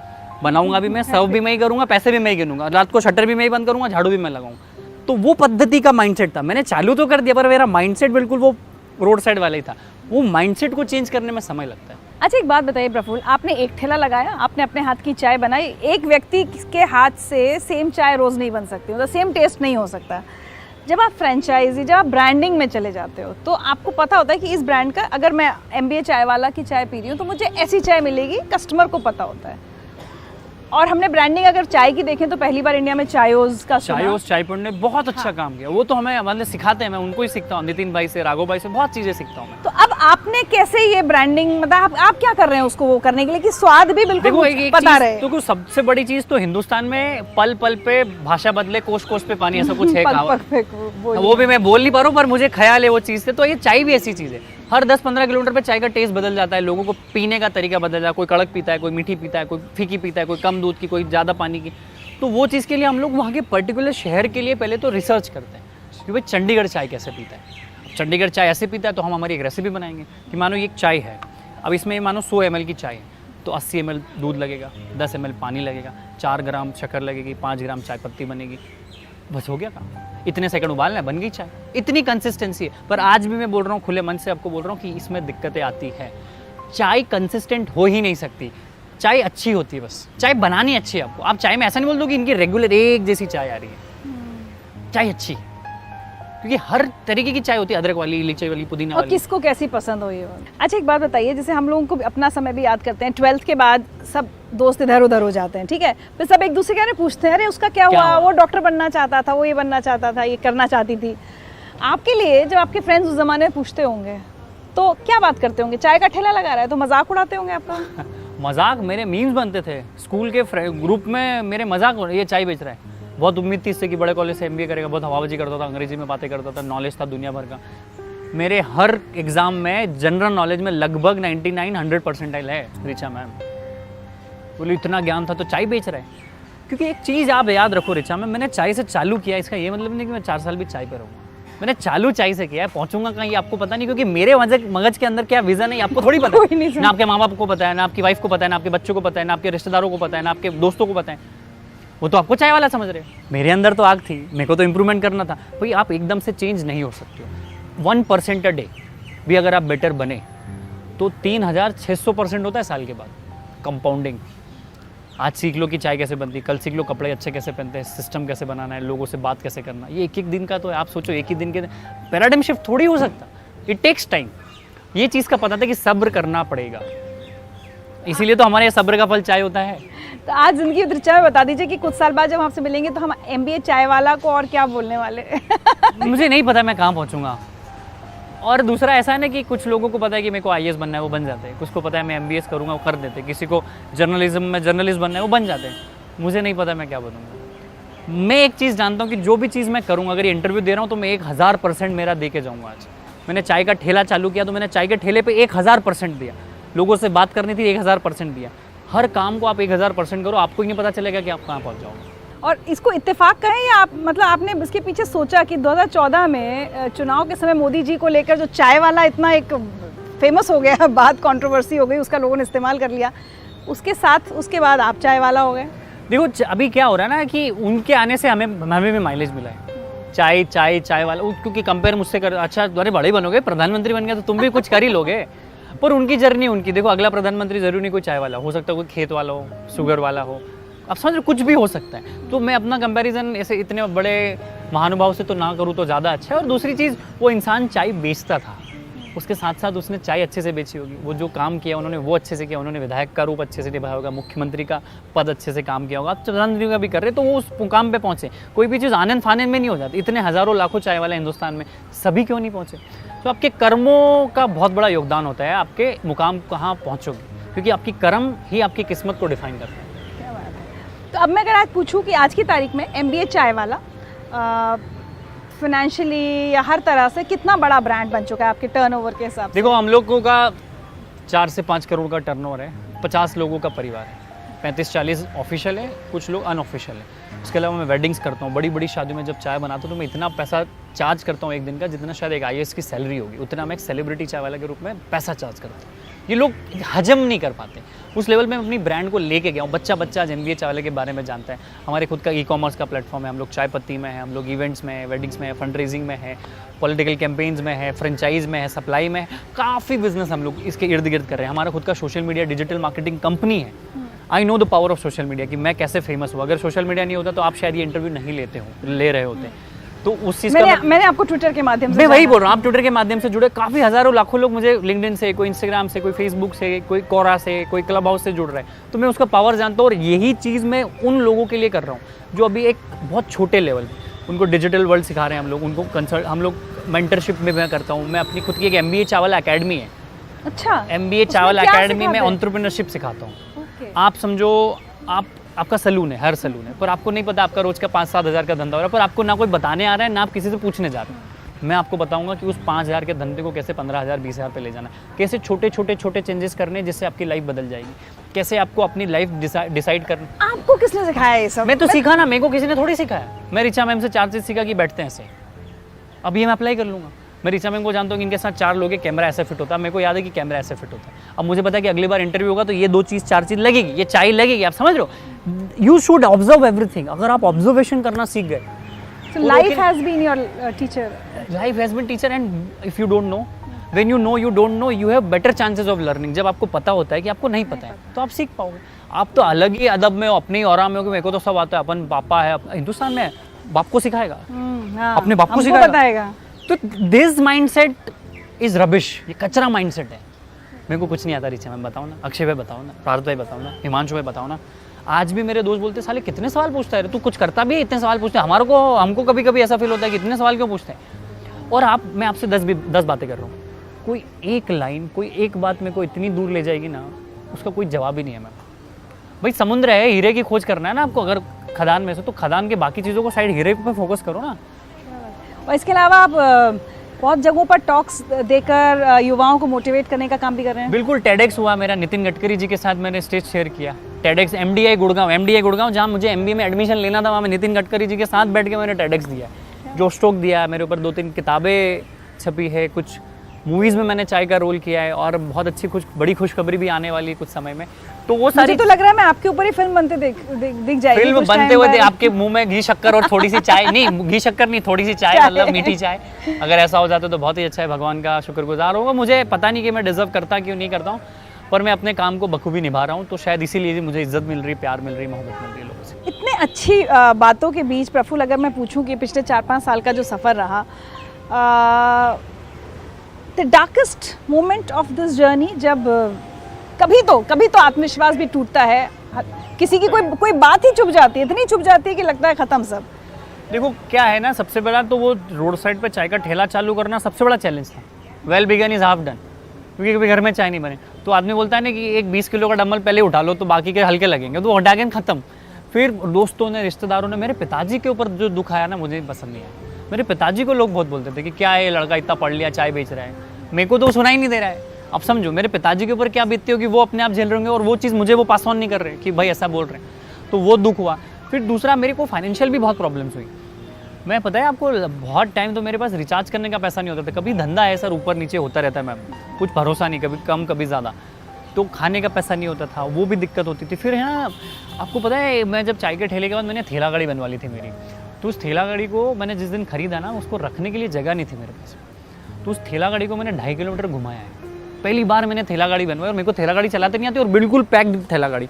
बनाऊंगा भी मैं, सर्व भी मैं ही करूँगा, पैसे भी मैं ही गिनूंगा, रात को शटर भी मैं ही बंद करूँगा, झाड़ू भी मैं लगाऊंगा। तो वो पद्धति का माइंडसेट था। मैंने चालू तो कर दिया, पर मेरा माइंडसेट बिल्कुल वो रोड साइड वाला ही था। वो माइंडसेट को चेंज करने में समय लगता है। अच्छा, एक बात बताइए प्रफुल्ल, आपने एक ठेला लगाया, आपने अपने हाथ की चाय बनाई। एक व्यक्ति के हाथ से सेम चाय रोज़ नहीं बन सकती, मतलब सेम टेस्ट नहीं हो सकता। जब आप फ्रेंचाइजी, जब आप ब्रांडिंग में चले जाते हो, तो आपको पता होता है कि इस ब्रांड का, अगर मैं MBA चाय वाला की चाय पी रही हूँ तो मुझे ऐसी चाय मिलेगी, कस्टमर को पता होता है। और हमने ब्रांडिंग अगर चाय की देखें तो पहली बार इंडिया में चायोज का चायपुर ने बहुत अच्छा काम किया। वो तो हमें मतलब सिखाते हैं, मैं उनको ही सीखता हूँ, नितिन भाई से, राघव भाई से बहुत चीज़ें सीखता हूँ मैं। तो अब आपने कैसे ये ब्रांडिंग, मतलब आप क्या कर रहे हैं उसको वो करने के लिए कि स्वाद भी बिल्कुल पता रहे? तो सबसे बड़ी चीज़ तो हिंदुस्तान में पल पल पे भाषा बदले, कोश कोश पे पानी, ऐसा कुछ है वो भी मैं बोल नहीं पा रहा हूँ, पर मुझे ख्याल है वो चीज़ से। तो ये चाय भी ऐसी चीज़ है, हर 10-15 किलोमीटर पे चाय का टेस्ट बदल जाता है, लोगों को पीने का तरीका बदल जाता है। कोई कड़क पीता है, कोई मीठी पीता है, कोई फीकी पीता है, कोई कम दूध की, कोई ज़्यादा पानी की। तो वो चीज़ के लिए हम लोग वहाँ के पर्टिकुलर शहर के लिए पहले तो रिसर्च करते हैं कि भाई चंडीगढ़ चाय कैसे पीता है। चंडीगढ़ चाय ऐसे पीता है तो हम हमारी एक रेसिपी बनाएंगे कि मानो ये एक चाय है, अब इसमें मानो 100 ml की चाय है तो 80 ml दूध लगेगा, 10 ml पानी लगेगा, 4 ग्राम शक्कर लगेगी, 5 ग्राम चाय पत्ती बनेगी, बस हो गया काम। इतने सेकंड उबालना है, बन गई चाय। इतनी कंसिस्टेंसी है। पर आज भी मैं बोल रहा हूँ, खुले मन से आपको बोल रहा हूँ कि इसमें दिक्कतें आती है। चाय कंसिस्टेंट हो ही नहीं सकती, चाय अच्छी होती है, बस चाय बनानी अच्छी है आपको। आप चाय में ऐसा नहीं बोल दो कि इनकी रेगुलर एक जैसी चाय आ रही है। चाय अच्छी, क्योंकि हर तरीके की चाय होती है, अदरक वाली, इलायची वाली, पुदीना और वाली। किसको कैसी पसंद हो ये वाली। अच्छा एक बात बताइए, जैसे हम लोगों को अपना समय भी याद करते हैं, 12th के बाद सब दोस्त इधर उधर हो जाते हैं, ठीक है, फिर सब एक दूसरे के पूछते हैं अरे उसका क्या हुआ, वो डॉक्टर बनना चाहता था, वो ये बनना चाहता था, ये करना चाहती थी। आपके लिए जब आपके फ्रेंड्स उस जमाने में पूछते होंगे तो क्या बात करते होंगे? चाय का ठेला लगा रहा है तो मजाक उड़ाते होंगे आपका? मजाक, मेरे मीम्स बनते थे स्कूल के ग्रुप में, मेरे मजाक, ये चाय बेच रहा है। बहुत उम्मीद थी इससे कि बड़े कॉलेज से MBA करेगा, बहुत हवाबाजी करता था, अंग्रेजी में बातें करता था, नॉलेज था दुनिया भर का। मेरे हर एग्जाम में जनरल नॉलेज में लगभग 99-100 परसेंटाइल है। रिचा मैम बोली इतना ज्ञान था तो चाय बेच रहा है। क्योंकि एक चीज़ आप याद रखो रिचा मैम, मैंने चाय से चालू किया, इसका ये मतलब नहीं कि मैं 4 साल भी चाय पे रहूँगा। मैंने चालू चाय से किया है, पहुंचूंगा कहीं आपको पता नहीं, क्योंकि मेरे मगज के अंदर क्या विजन है आपको थोड़ी पता है। ना आपके माँ बाप को पता है, ना आपकी वाइफ को पता है, ना आपके बच्चों को पता है, ना आपके रिश्तेदारों को पता है, ना आपके दोस्तों को पता है। वो तो आपको चाय वाला समझ रहे हैं। मेरे अंदर तो आग थी, मेरे को तो इम्प्रूवमेंट करना था। भाई आप एकदम से चेंज नहीं हो सकते हो। 1% अ डे भी अगर आप बेटर बने तो 3600% होता है साल के बाद कंपाउंडिंग। आज सीख लो कि चाय कैसे बनती है, कल सीख लो कपड़े अच्छे कैसे पहनते हैं, सिस्टम कैसे बनाना है, लोगों से बात कैसे करना। ये एक दिन का तो है। आप सोचो एक ही दिन के पैराडाइम शिफ्ट थोड़ी हो सकता, इट टेक्स टाइम। ये चीज़ का पता था कि सब्र करना पड़ेगा, इसीलिए तो हमारे यहाँ सब्र का फल चाय होता है। तो आज जिंदगी रिचा में बता दीजिए कि कुछ साल बाद जब आपसे मिलेंगे तो हम MBA चाय वाला को और क्या बोलने वाले? मुझे नहीं पता मैं कहाँ पहुँचूंगा। और दूसरा ऐसा है ना कि कुछ लोगों को पता है कि मेरे को IAS बनना है, वो बन जाते हैं। कुछ को पता है मैं MBS करूँगा, वो कर देते हैं। किसी को जर्नलिज्म में जर्नलिस्ट बनना है, वो बन जाते हैं। मुझे नहीं पता मैं क्या बनूंगा। मैं एक चीज़ जानता हूँ कि जो भी चीज़ मैं करूँगा, अगर ये इंटरव्यू दे रहा हूँ तो मैं 1000% मेरा दे के जाऊँगा। आज मैंने चाय का ठेला चालू किया तो मैंने चाय के ठेले पर 1000% दिया। लोगों से बात करनी थी, 1000% दिया। हर काम को आप 1000% करो, आपको ही नहीं पता चलेगा कि आप कहाँ पहुँच जाओगे। और इसको इत्तेफाक कहें या आप मतलब आपने इसके पीछे सोचा कि 2014 में चुनाव के समय मोदी जी को लेकर जो चाय वाला इतना एक फेमस हो गया, बात कंट्रोवर्सी हो गई, उसका लोगों ने इस्तेमाल कर लिया, उसके साथ उसके बाद आप चाय वाला हो गए? देखो अभी क्या हो रहा है ना कि उनके आने से हमें भी माइलेज मिला है। चाय वाला, क्योंकि कंपेयर मुझसे कर, अच्छा अरे बड़े बनोगे, प्रधानमंत्री बन गया तो तुम भी कुछ कर ही लोगे। पर उनकी जर्नी उनकी, देखो अगला प्रधानमंत्री जरूरी नहीं कोई चाय वाला हो सकता है, कोई खेत वाला हो, शुगर वाला हो, आप समझ रहे, कुछ भी हो सकता है। तो मैं अपना कंपैरिजन ऐसे इतने बड़े महानुभाव से तो ना करूँ तो ज़्यादा अच्छा है। और दूसरी चीज़, वो इंसान चाय बेचता था, उसके साथ साथ उसने चाय अच्छे से बेची होगी। वो जो काम किया उन्होंने वो अच्छे से किया, उन्होंने विधायक का रूप अच्छे से निभाया होगा, मुख्यमंत्री का पद अच्छे से काम किया होगा, आप प्रधानमंत्री का भी कर रहे तो वो उस मुकाम पे पहुँचे। कोई भी चीज़ आनंद फानंद में नहीं हो जाती। इतने हज़ारों लाखों चाय वाले हिंदुस्तान में, सभी क्यों नहीं पहुँचे? तो आपके कर्मों का बहुत बड़ा योगदान होता है आपके मुकाम कहाँ पहुँचोगे, क्योंकि आपकी कर्म ही आपकी किस्मत को डिफाइन करता है। तो अब मैं अगर आज पूछूं कि आज की तारीख में MBA चाय वाला फाइनेंशियली या हर तरह से कितना बड़ा ब्रांड बन चुका है आपके टर्नओवर के हिसाब से? देखो हम लोगों का 4 से 5 करोड़ का टर्नओवर है, 50 लोगों का परिवार है, 35-40 ऑफिशियल है, कुछ लोग अनऑफिशियल है। उसके अलावा मैं वेडिंग्स करता हूँ, बड़ी बड़ी शादियों में जब चाय बनाता हूँ तो मैं इतना पैसा चार्ज करता हूँ एक दिन का, जितना शायद एक IAS की सैलरी होगी, उतना मैं एक सेलिब्रिटी चाय वाला के रूप में पैसा चार्ज करता हूँ। ये लोग हजम नहीं कर पाते। उस लेवल में अपनी ब्रांड को लेके गया हूँ। बच्चा आज MBA चाय वाले के बारे में जानता है। हमारे खुद का ई-कॉमर्स का प्लेटफॉर्म है, हम लोग चाय पत्ती में है, हम लोग इवेंट्स में है, वेडिंग्स में है, फंड रेजिंग में है, पॉलिटिकल कैंपेन्स में है, फ्रेंचाइज में है, सप्लाई में है, काफ़ी बिजनेस हम लोग इसके इर्द गिर्द कर रहे हैं। हमारा खुद का social media digital marketing company है। I know the power of social media कि मैं कैसे फेमस हुआ। अगर सोशल मीडिया नहीं होता तो आप शायद ये इंटरव्यू नहीं ले रहे होते। तो उस चीज़ का मैंने आपको ट्विटर के माध्यम से, मैं वही बोल रहा हूँ, आप ट्विटर के माध्यम से जुड़े, काफ़ी हज़ारों लाखों लोग मुझे लिंक्डइन से, कोई इंस्टाग्राम से, कोई फेसबुक से, कोई कोरा से, कोई क्लब हाउस से जुड़ रहा है। तो मैं उसका पावर जानता हूँ और यही चीज़ मैं उन लोगों के लिए कर रहा हूँ जो अभी एक बहुत छोटे लेवल पे, उनको डिजिटल वर्ल्ड सिखा रहे हैं हम लोग, उनको कंसल्ट, हम लोग मेंटरशिप में मैं करता हूँ। मैं अपनी खुद की एक MBA चाय वाला अकेडमी है। अच्छा, MBA चाय वाला अकेडमी में एंटरप्रेन्योरशिप सिखाता हूँ। आप समझो आपका सलून है, हर सलून है, पर आपको नहीं पता आपका रोज का 5-7 हज़ार का धंधा हो रहा है, पर आपको ना कोई बताने आ रहा है, ना आप किसी से पूछने जा रहे हैं। मैं आपको बताऊंगा कि उस 5,000 के धंधे को कैसे 15,000 20,000 पे ले जाना है, कैसे छोटे चेंजेस करने जिससे आपकी लाइफ बदल जाएगी, कैसे आपको अपनी लाइफ डिसाइड करना। आपको किसने सिखाया ये सब? मैं तो सीखा ना, मेरे को किसी ने थोड़ी सिखाया। मैं रिचा मैम से 4 चीज़ सीखा कि बैठते हैं ऐसे, अभी मैं अप्लाई कर लूँगा। मैं ऋचा मैम को जानता हूँ कि इनके साथ 4 लोग हैं, कैमरा ऐसे फिट होता है, मेरे को याद है कि कैमरा ऐसे फिट होता है। अब मुझे पता है कि अगली बार इंटरव्यू होगा तो ये 2 चीज़ 4 चीज़ लगेगी, ये चाय लगेगी, आप समझ रहे हो। You should observe everything. अगर आप ऑब्जर्वेशन करना सीख गए, So life has been your teacher. Life has been teacher, and if you don't know, when you know you don't know, you have better chances of learning. जब आपको पता होता है कि आपको नहीं पता है तो आप सीख पाओगे। आप तो अलग ही अदब में हो, अपने ही औरा में हो कि मेरे को तो सब आता है, अपन पापा है, हिंदुस्तान में है, बाप को सिखाएगा, हाँ, अपने बाप को हमको सिखाएगा। बताएगा। तो दिस माइंडसेट इज रबिश, ये कचरा माइंडसेट है। मेरे को कुछ नहीं आता ऋचा मैम, बताओ ना, अक्षय भाई बताओ ना, पार्थ भाई बताओ ना, हिमांशु भाई बताओ ना। आज भी मेरे दोस्त बोलते साले कितने सवाल पूछता है, तू कुछ करता भी है, इतने सवाल पूछते हैं। हमको कभी कभी ऐसा फील होता है कि इतने सवाल क्यों पूछते हैं। और मैं आपसे 10 बातें कर रहा हूँ, कोई एक लाइन, कोई एक बात मेरे को इतनी दूर ले जाएगी ना, उसका कोई जवाब ही नहीं है। मैम भाई समुद्र है, हीरे की खोज करना है ना आपको, अगर खदान में से, तो खदान के बाकी चीज़ों को साइड, हीरे पे फोकस करो ना। और इसके अलावा आप बहुत जगहों पर टॉक्स देकर युवाओं को मोटिवेट करने का काम भी कर रहे हैं। बिल्कुल, टेडेक्स हुआ मेरा, नितिन गडकरी जी के साथ मैंने स्टेज शेयर किया। टेडेक्स एमडीआई गुड़गांव, जहाँ मुझे एमबीए में एडमिशन लेना था, वहाँ मैं नितिन गडकरी जी के साथ बैठ के मैंने टेडेक्स दिया, जो स्टोक दिया। मेरे ऊपर 2-3 किताबें छपी है, कुछ मूवीज़ में मैंने चाय का रोल किया है, और बहुत अच्छी बड़ी खुशखबरी भी आने वाली है कुछ समय में। तो वो सारी, मुझे तो लग रहा है मैं आपके ऊपर ही फिल्म बनते दिख जाएगी। फिल्म कुछ बनते time हुए बाद। आपके मुंह में घी शक्कर और थोड़ी सी चाय, नहीं घी शक्कर नहीं, थोड़ी सी चाय, मतलब मीठी चाय, अगर ऐसा हो जाता तो बहुत ही अच्छा है। भगवान का शुक्रगुजार होगा। मुझे पता नहीं कि मैं डिजर्व करता क्यों नहीं करता हूँ, पर मैं अपने काम को बखूबी निभा रहा हूँ, तो शायद इसीलिए मुझे इज्जत मिल रही, प्यार मिल रही, मोहब्बत मिल रही है लोगों से। इतने अच्छी बातों के बीच प्रफुल्ल, अगर मैं पूछूं कि पिछले 4-5 साल का जो सफ़र रहा, the darkest moment of this journey, जब कभी तो आत्मविश्वास भी टूटता है, किसी की कोई बात ही चुप जाती है, इतनी चुप जाती है कि लगता है ख़त्म सब। देखो क्या है ना, सबसे बड़ा तो वो रोड साइड पे चाय का ठेला चालू करना सबसे बड़ा चैलेंज था। Well begun is half done, क्योंकि कभी घर में चाय नहीं बने तो आदमी बोलता है ना कि एक 20 किलो का डंबल पहले उठा लो तो बाकी के हल्के लगेंगे, तो वो हटा के खत्म। फिर दोस्तों ने, रिश्तेदारों ने, मेरे पिताजी के ऊपर जो दुख आया ना, मुझे पसंद नहीं आया। मेरे पिताजी को लोग बहुत बोलते थे कि क्या है लड़का इतना पढ़ लिया चाय बेच रहा है, मेरे को तो सुना ही नहीं दे रहा है। अब समझो मेरे पिताजी के ऊपर क्या बीतती होगी, वो अपने आप झेल रहे होंगे, और वो चीज़ मुझे वो पास ऑन नहीं कर रहे कि भाई ऐसा बोल रहे हैं, तो वो दुख हुआ। फिर दूसरा, मेरे को फाइनेंशियल भी बहुत प्रॉब्लम्स हुई। मैं, पता है आपको, बहुत टाइम तो मेरे पास रिचार्ज करने का पैसा नहीं होता था। कभी धंधा है सर, ऊपर नीचे होता रहता है मैम, कुछ भरोसा नहीं, कभी कम कभी ज़्यादा, तो खाने का पैसा नहीं होता था, वो भी दिक्कत होती थी। फिर है ना, आपको पता है, मैं जब चाय के ठेले के बाद मैंने ठेला गाड़ी बनवा ली थी मेरी, तो उस ठेला गाड़ी को मैंने जिस दिन खरीदा ना, उसको रखने के लिए जगह नहीं थी मेरे पास, तो उस ठेला गाड़ी को मैंने 2.5 किलोमीटर घुमाया है। पहली बार मैंने ठेला गाड़ी बनवाई, और मेरे को ठेला गाड़ी चलाते नहीं आती, और बिल्कुल पैक्ड ठेला गाड़ी।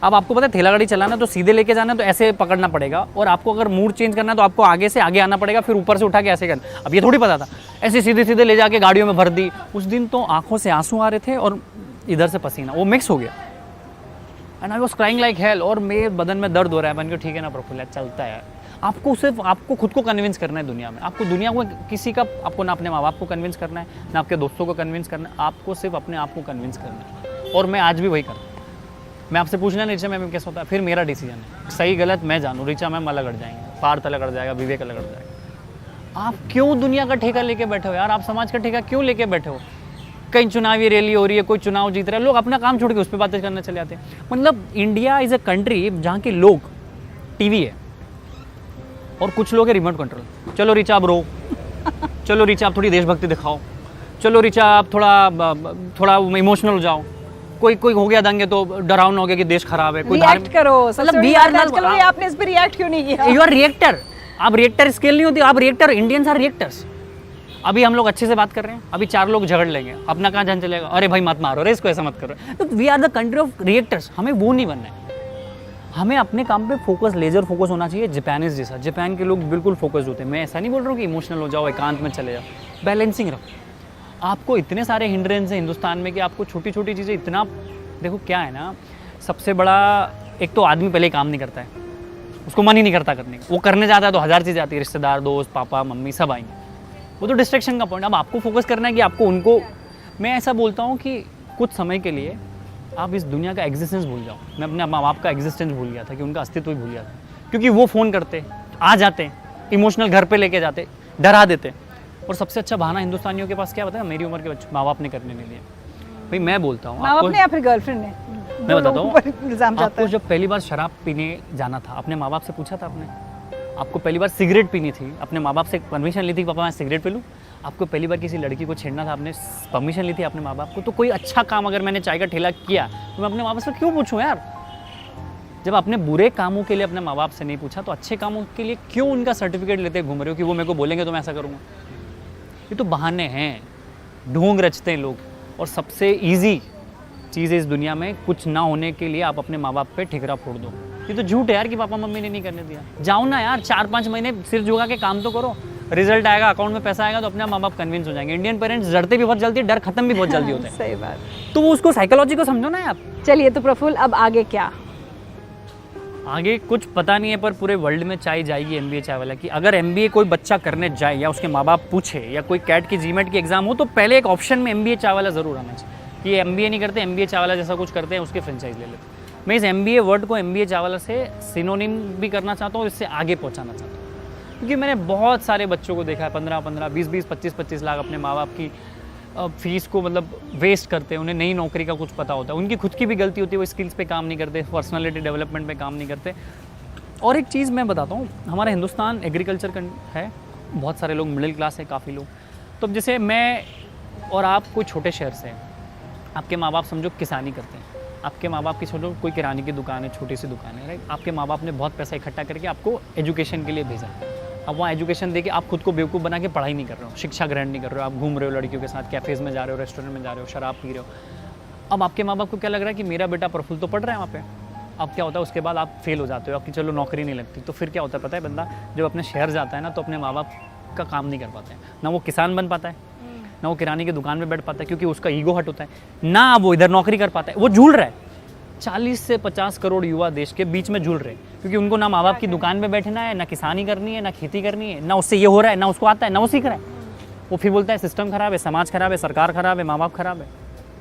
अब आपको पता है ठेला गाड़ी चलाना तो सीधे लेके जाना, तो ऐसे पकड़ना पड़ेगा, और आपको अगर मूड चेंज करना है तो आपको आगे से आगे आना पड़ेगा, फिर ऊपर से उठा के ऐसे करना। अब ये थोड़ी पता था, ऐसे सीधे सीधे ले जाके गाड़ियों में भर दी। उस दिन तो आंखों से आंसू आ रहे थे और इधर से पसीना, वो मिक्स हो गया, and I was crying like hell. और मेरे बदन में दर्द हो रहा है। मैंने कहा ठीक है ना प्रफुल्ल, चलता है। आपको सिर्फ आपको खुद को कन्विंस करना है दुनिया में। आपको दुनिया को किसी का, आपको ना अपने माँ बाप को कन्विंस करना है, ना आपके दोस्तों को कन्विंस करना है, आपको सिर्फ अपने आप को कन्विंस करना है। और मैं आज भी वही करता हूँ। मैं आपसे पूछना ऋचा मैम कैसा होता है, फिर मेरा डिसीजन है, सही गलत मैं जानूँ। ऋचा मैम अलग अड़ जाएंगे, पार्थ अलग अड़ जाएगा, विवेक अलग अड़ जाएगा। आप क्यों दुनिया का ठेका लेके बैठे हो यार? आप समाज का ठेका क्यों लेके बैठे हो? कहीं चुनावी रैली हो रही है, कोई चुनाव जीत रहा है, लोग अपना काम छोड़ के उस पर बातें करने चले जाते हैं। मतलब इंडिया इज़ अ कंट्री जहाँ के लोग टीवी है और कुछ लोग है रिमोट कंट्रोल। चलो ऋचा आप रो, चलो ऋचा आप थोड़ी देशभक्ति दिखाओ, चलो ऋचा आप थोड़ा इमोशनल हो जाओ, कोई हो गया दंगे तो डरावना हो गया कि देश खराब है, कोई रिएक्ट करो। मतलब वी आर आजकल आपने इस पे रिएक्ट क्यों नहीं किया? You are reactor. आप रिएक्टर स्केल नहीं होती, आप रिएक्टर, इंडियंस आर रिएक्टर्स। अभी हम लोग अच्छे से बात कर रहे हैं, अभी 4 लोग झगड़ लेंगे, अपना कहाँ जान चलेगा, अरे भाई मत मारो, अरे इसको ऐसा मत करो। तो we are the country of reactors. हमें वो नहीं बनना है, हमें अपने काम पे फोकस, लेजर फोकस होना चाहिए, जापानीज जैसा। जापान के लोग बिल्कुल फोकस होते हैं। मैं ऐसा नहीं बोल रहा हूँ कि इमोशनल हो जाओ, एकांत में चले जाओ, बैलेंसिंग रखो। आपको इतने सारे हिंड्रेंस हैं हिंदुस्तान में कि आपको छोटी छोटी चीज़ें इतना, देखो क्या है ना, सबसे बड़ा एक तो आदमी पहले काम नहीं करता है, उसको मन ही नहीं करता करने, वो करने जाता है तो 1000 चीज़ें आती है, रिश्तेदार, दोस्त, पापा मम्मी सब आएंगे, वो तो डिस्ट्रैक्शन का पॉइंट। अब आपको फोकस करना है कि आपको उनको, मैं ऐसा बोलता हूँ कि कुछ समय के लिए आप इस दुनिया का एग्जिस्टेंस भूल जाओ। मैं अपने माँ बाप का एग्जिस्टेंस भूल गया था, कि उनका अस्तित्व ही भूल गया था, क्योंकि वो फ़ोन करते, आ जाते, इमोशनल घर पे लेके जाते, डरा देते। और सबसे अच्छा बहाना हिंदुस्तानियों के पास क्या बताया, मेरी उम्र के बच्चे माँ बाप ने करने नहीं लिए। भाई मैं बोलता हूँ माँ बाप ने या फिर गर्लफ्रेंड ने, मैं बताता हूँ, इल्जाम जाता आपको है। जब पहली बार शराब पीने जाना था, अपने माँ बाप से पूछा था आपने? आपको पहली बार सिगरेट पीनी थी, अपने माँ बाप से परमिशन ली थी कि पापा मैं सिगरेट पी लूँ? आपको पहली बार किसी लड़की को छेड़ना था, आपने परमिशन ली थी अपने माँ बाप को, तो कोई अच्छा काम अगर मैंने चाय का ठेला किया तो मैं अपने माँ बाप से क्यों पूछूं यार? जब आपने बुरे कामों के लिए अपने माँ बाप से नहीं पूछा तो अच्छे कामों के लिए क्यों उनका सर्टिफिकेट लेते घूम रहे हो कि वो मेरे को बोलेंगे तो मैं ऐसा करूँगा? ये तो बहाने हैं, ढोंग रचते हैं लोग। और सबसे ईजी चीज़ है इस दुनिया में, कुछ ना होने के लिए आप अपने माँ बाप पे ठिकरा फोड़ दो। ये तो झूठ है यार कि पापा मम्मी ने नहीं करने दिया। जाओ ना यार, 4-5 महीने सिर झुका के काम तो करो, रिजल्ट आएगा, अकाउंट में पैसा आएगा तो अपने माँ बाप कन्विंस हो जाएंगे। इंडियन पेरेंट्स डरते भी बहुत जल्दी, डर खत्म भी बहुत जल्दी होता है। सही बात। तो वो उसको साइकोलॉजी को समझो ना आप। चलिए तो प्रफुल्ल, अब आगे क्या? आगे कुछ पता नहीं है, पर पूरे वर्ल्ड में चाय जाएगी MBA चाय वाला की। अगर MBA कोई बच्चा करने जाए या उसके माँ बाप पूछे या कोई कैट की जीमेट की एग्जाम हो, तो पहले एक ऑप्शन में MBA चाय वाला जरूर आना चाहिए कि ये MBA नहीं करते, MBA चाय वाला जैसा कुछ करते हैं, उसके फ्रेंचाइज ले लेते। मैं इस MBA वर्ड को MBA चाय वाला से सिनोनिम भी करना चाहता हूँ, इससे आगे पहुँचाना चाहता हूँ, क्योंकि मैंने बहुत सारे बच्चों को देखा है 15-15, 20-20, 25-25 लाख अपने माँ बाप की फीस को मतलब वेस्ट करते हैं। उन्हें नई नौकरी का कुछ पता होता है, उनकी खुद की भी गलती होती है, वो स्किल्स पे काम नहीं करते, पर्सनालिटी डेवलपमेंट पे काम नहीं करते। और एक चीज़ मैं बताता हूँ, हमारा हिंदुस्तान एग्रीकल्चर है, बहुत सारे लोग मिडिल क्लास है, काफ़ी लोग। तो अब जैसे मैं और आप कोई छोटे शहर से हैं, आपके माँ बाप समझो किसानी करते हैं, आपके माँ बाप की छोड़ो कोई किराने की दुकान है, छोटी सी दुकान है, राइट? आपके माँ बाप ने बहुत पैसा इकट्ठा करके आपको एजुकेशन के लिए भेजा। अब वहाँ एजुकेशन देके आप खुद को बेवकूफ़ बना के पढ़ाई नहीं कर रहे हो, शिक्षा ग्रहण नहीं कर रहे हो, आप घूम रहे हो लड़कियों के साथ, कैफ़ेज़ में जा रहे हो, रेस्टोरेंट में जा रहे हो, शराब पी रहे हो। अब आपके माँ बाप को क्या लग रहा है कि मेरा बेटा प्रफुल्ल तो पढ़ रहा है वहाँ पे। अब क्या होता है, उसके बाद आप फेल हो जाते हो, आपकी चलो नौकरी नहीं लगती, तो फिर क्या होता है पता है, बंदा जब अपने शहर जाता है ना तो अपने माँ बाप का काम नहीं कर पाता है, ना वो किसान बन पाता है, ना वो किराने की दुकान में बैठ पाता है, क्योंकि उसका ईगो हट होता है, ना वो इधर नौकरी कर पाता है, वो झूल रहा है। 40 से 50 करोड़ युवा देश के बीच में झूल रहे हैं, क्योंकि उनको ना माँ बाप की दुकान में बैठना है, ना किसानी करनी है, ना खेती करनी है, ना उससे ये हो रहा है, ना उसको आता है, ना वो सीख रहा है। वो फिर बोलता है सिस्टम खराब है, समाज खराब है, सरकार खराब है, माँ बाप खराब है,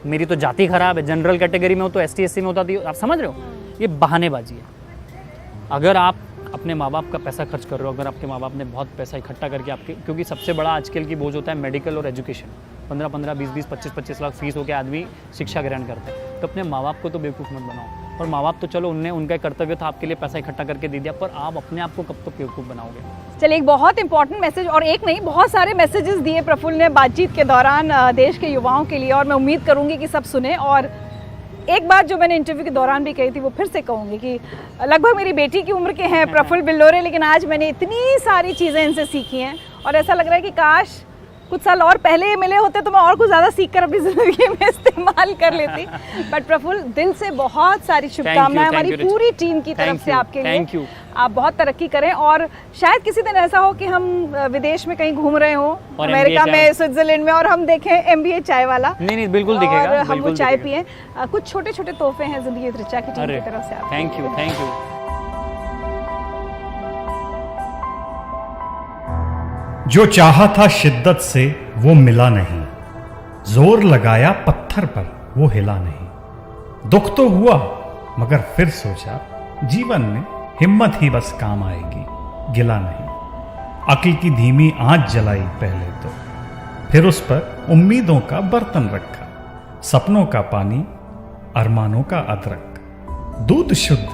मेरी तो जाति खराब है, जनरल कैटेगरी में हो तो ST SC में होता थी। आप समझ रहे हो, ये बहानेबाजी है। अगर आप अपने माँ बाप का पैसा खर्च कर रहे हो, अगर आपके माँ बाप ने बहुत पैसा इकट्ठा करके आपके, क्योंकि सबसे बड़ा आजकल की बोझ होता है मेडिकल और एजुकेशन, 15-15, 20-20, 25-25 लाख फीस होकर आदमी शिक्षा ग्रहण करते हैं, तो अपने माँ बाप को तो बेवकूफ़ मत बनाओ। और माँ बाप तो चलो उनने उनका कर्तव्य था आपके लिए पैसा इकट्ठा करके दे दिया, पर आप अपने आप को कब तक बेवकूफ़ बनाओगे? चलिए, एक बहुत इंपॉर्टेंट मैसेज, और एक नहीं बहुत सारे मैसेजेस दिए प्रफुल्ल ने बातचीत के दौरान देश के युवाओं के लिए, और मैं उम्मीद करूंगी कि सब सुने। और एक बात जो मैंने इंटरव्यू के दौरान भी कही थी वो फिर से कहूँगी कि लगभग मेरी बेटी की उम्र के हैं प्रफुल्ल बिल्लोरे, लेकिन आज मैंने इतनी सारी चीज़ें इनसे सीखी हैं और ऐसा लग रहा है कि काश कुछ साल और पहले मिले होते तो मैं और कुछ ज़्यादा सीख कर अपनी ज़िंदगी में इस्तेमाल कर लेती। बट प्रफुल्ल, दिल से बहुत सारी शुभकामनाएं हमारी पूरी टीम की तरफ से आपके लिए। आप बहुत तरक्की करें, और शायद किसी दिन ऐसा हो कि हम विदेश में कहीं घूम रहे हो, अमेरिका में, स्विट्जरलैंड में, और हम देखें MBA चाय वाला। नहीं, बिल्कुल दिखेगा, और हम वो चाय पिए। कुछ छोटे छोटे तोहफे हैं जिंदगी ऋचा की टीम की तरफ से आपको। Thank you. जो चाहा था शिद्दत से वो मिला नहीं, जोर लगाया पत्थर पर वो हिला नहीं। दुख तो हुआ मगर फिर सोचा जीवन में हिम्मत ही बस काम आएगी, गिला नहीं। अक्ल की धीमी आंच जलाई पहले तो, फिर उस पर उम्मीदों का बर्तन रखा, सपनों का पानी, अरमानों का अदरक। दूध शुद्ध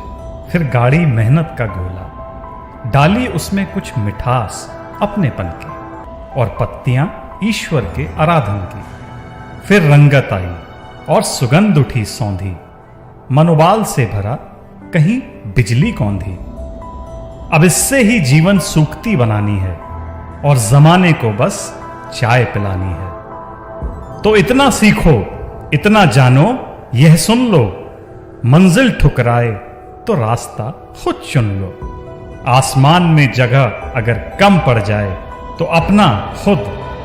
फिर गाढ़ी मेहनत का घोला, डाली उसमें कुछ मिठास अपनेपन की, और पत्तियां ईश्वर के आराधन की। फिर रंगत आई और सुगंध उठी सौंधी, मनोबाल से भरा कहीं बिजली कौंधी। अब इससे ही जीवन सूखती बनानी है और जमाने को बस चाय पिलानी है। तो इतना सीखो, इतना जानो, यह सुन लो, मंजिल ठुकराए तो रास्ता खुद चुन लो। आसमान में जगह अगर कम पड़ जाए तो अपना खुद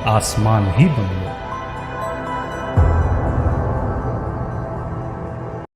आसमान ही बन लो।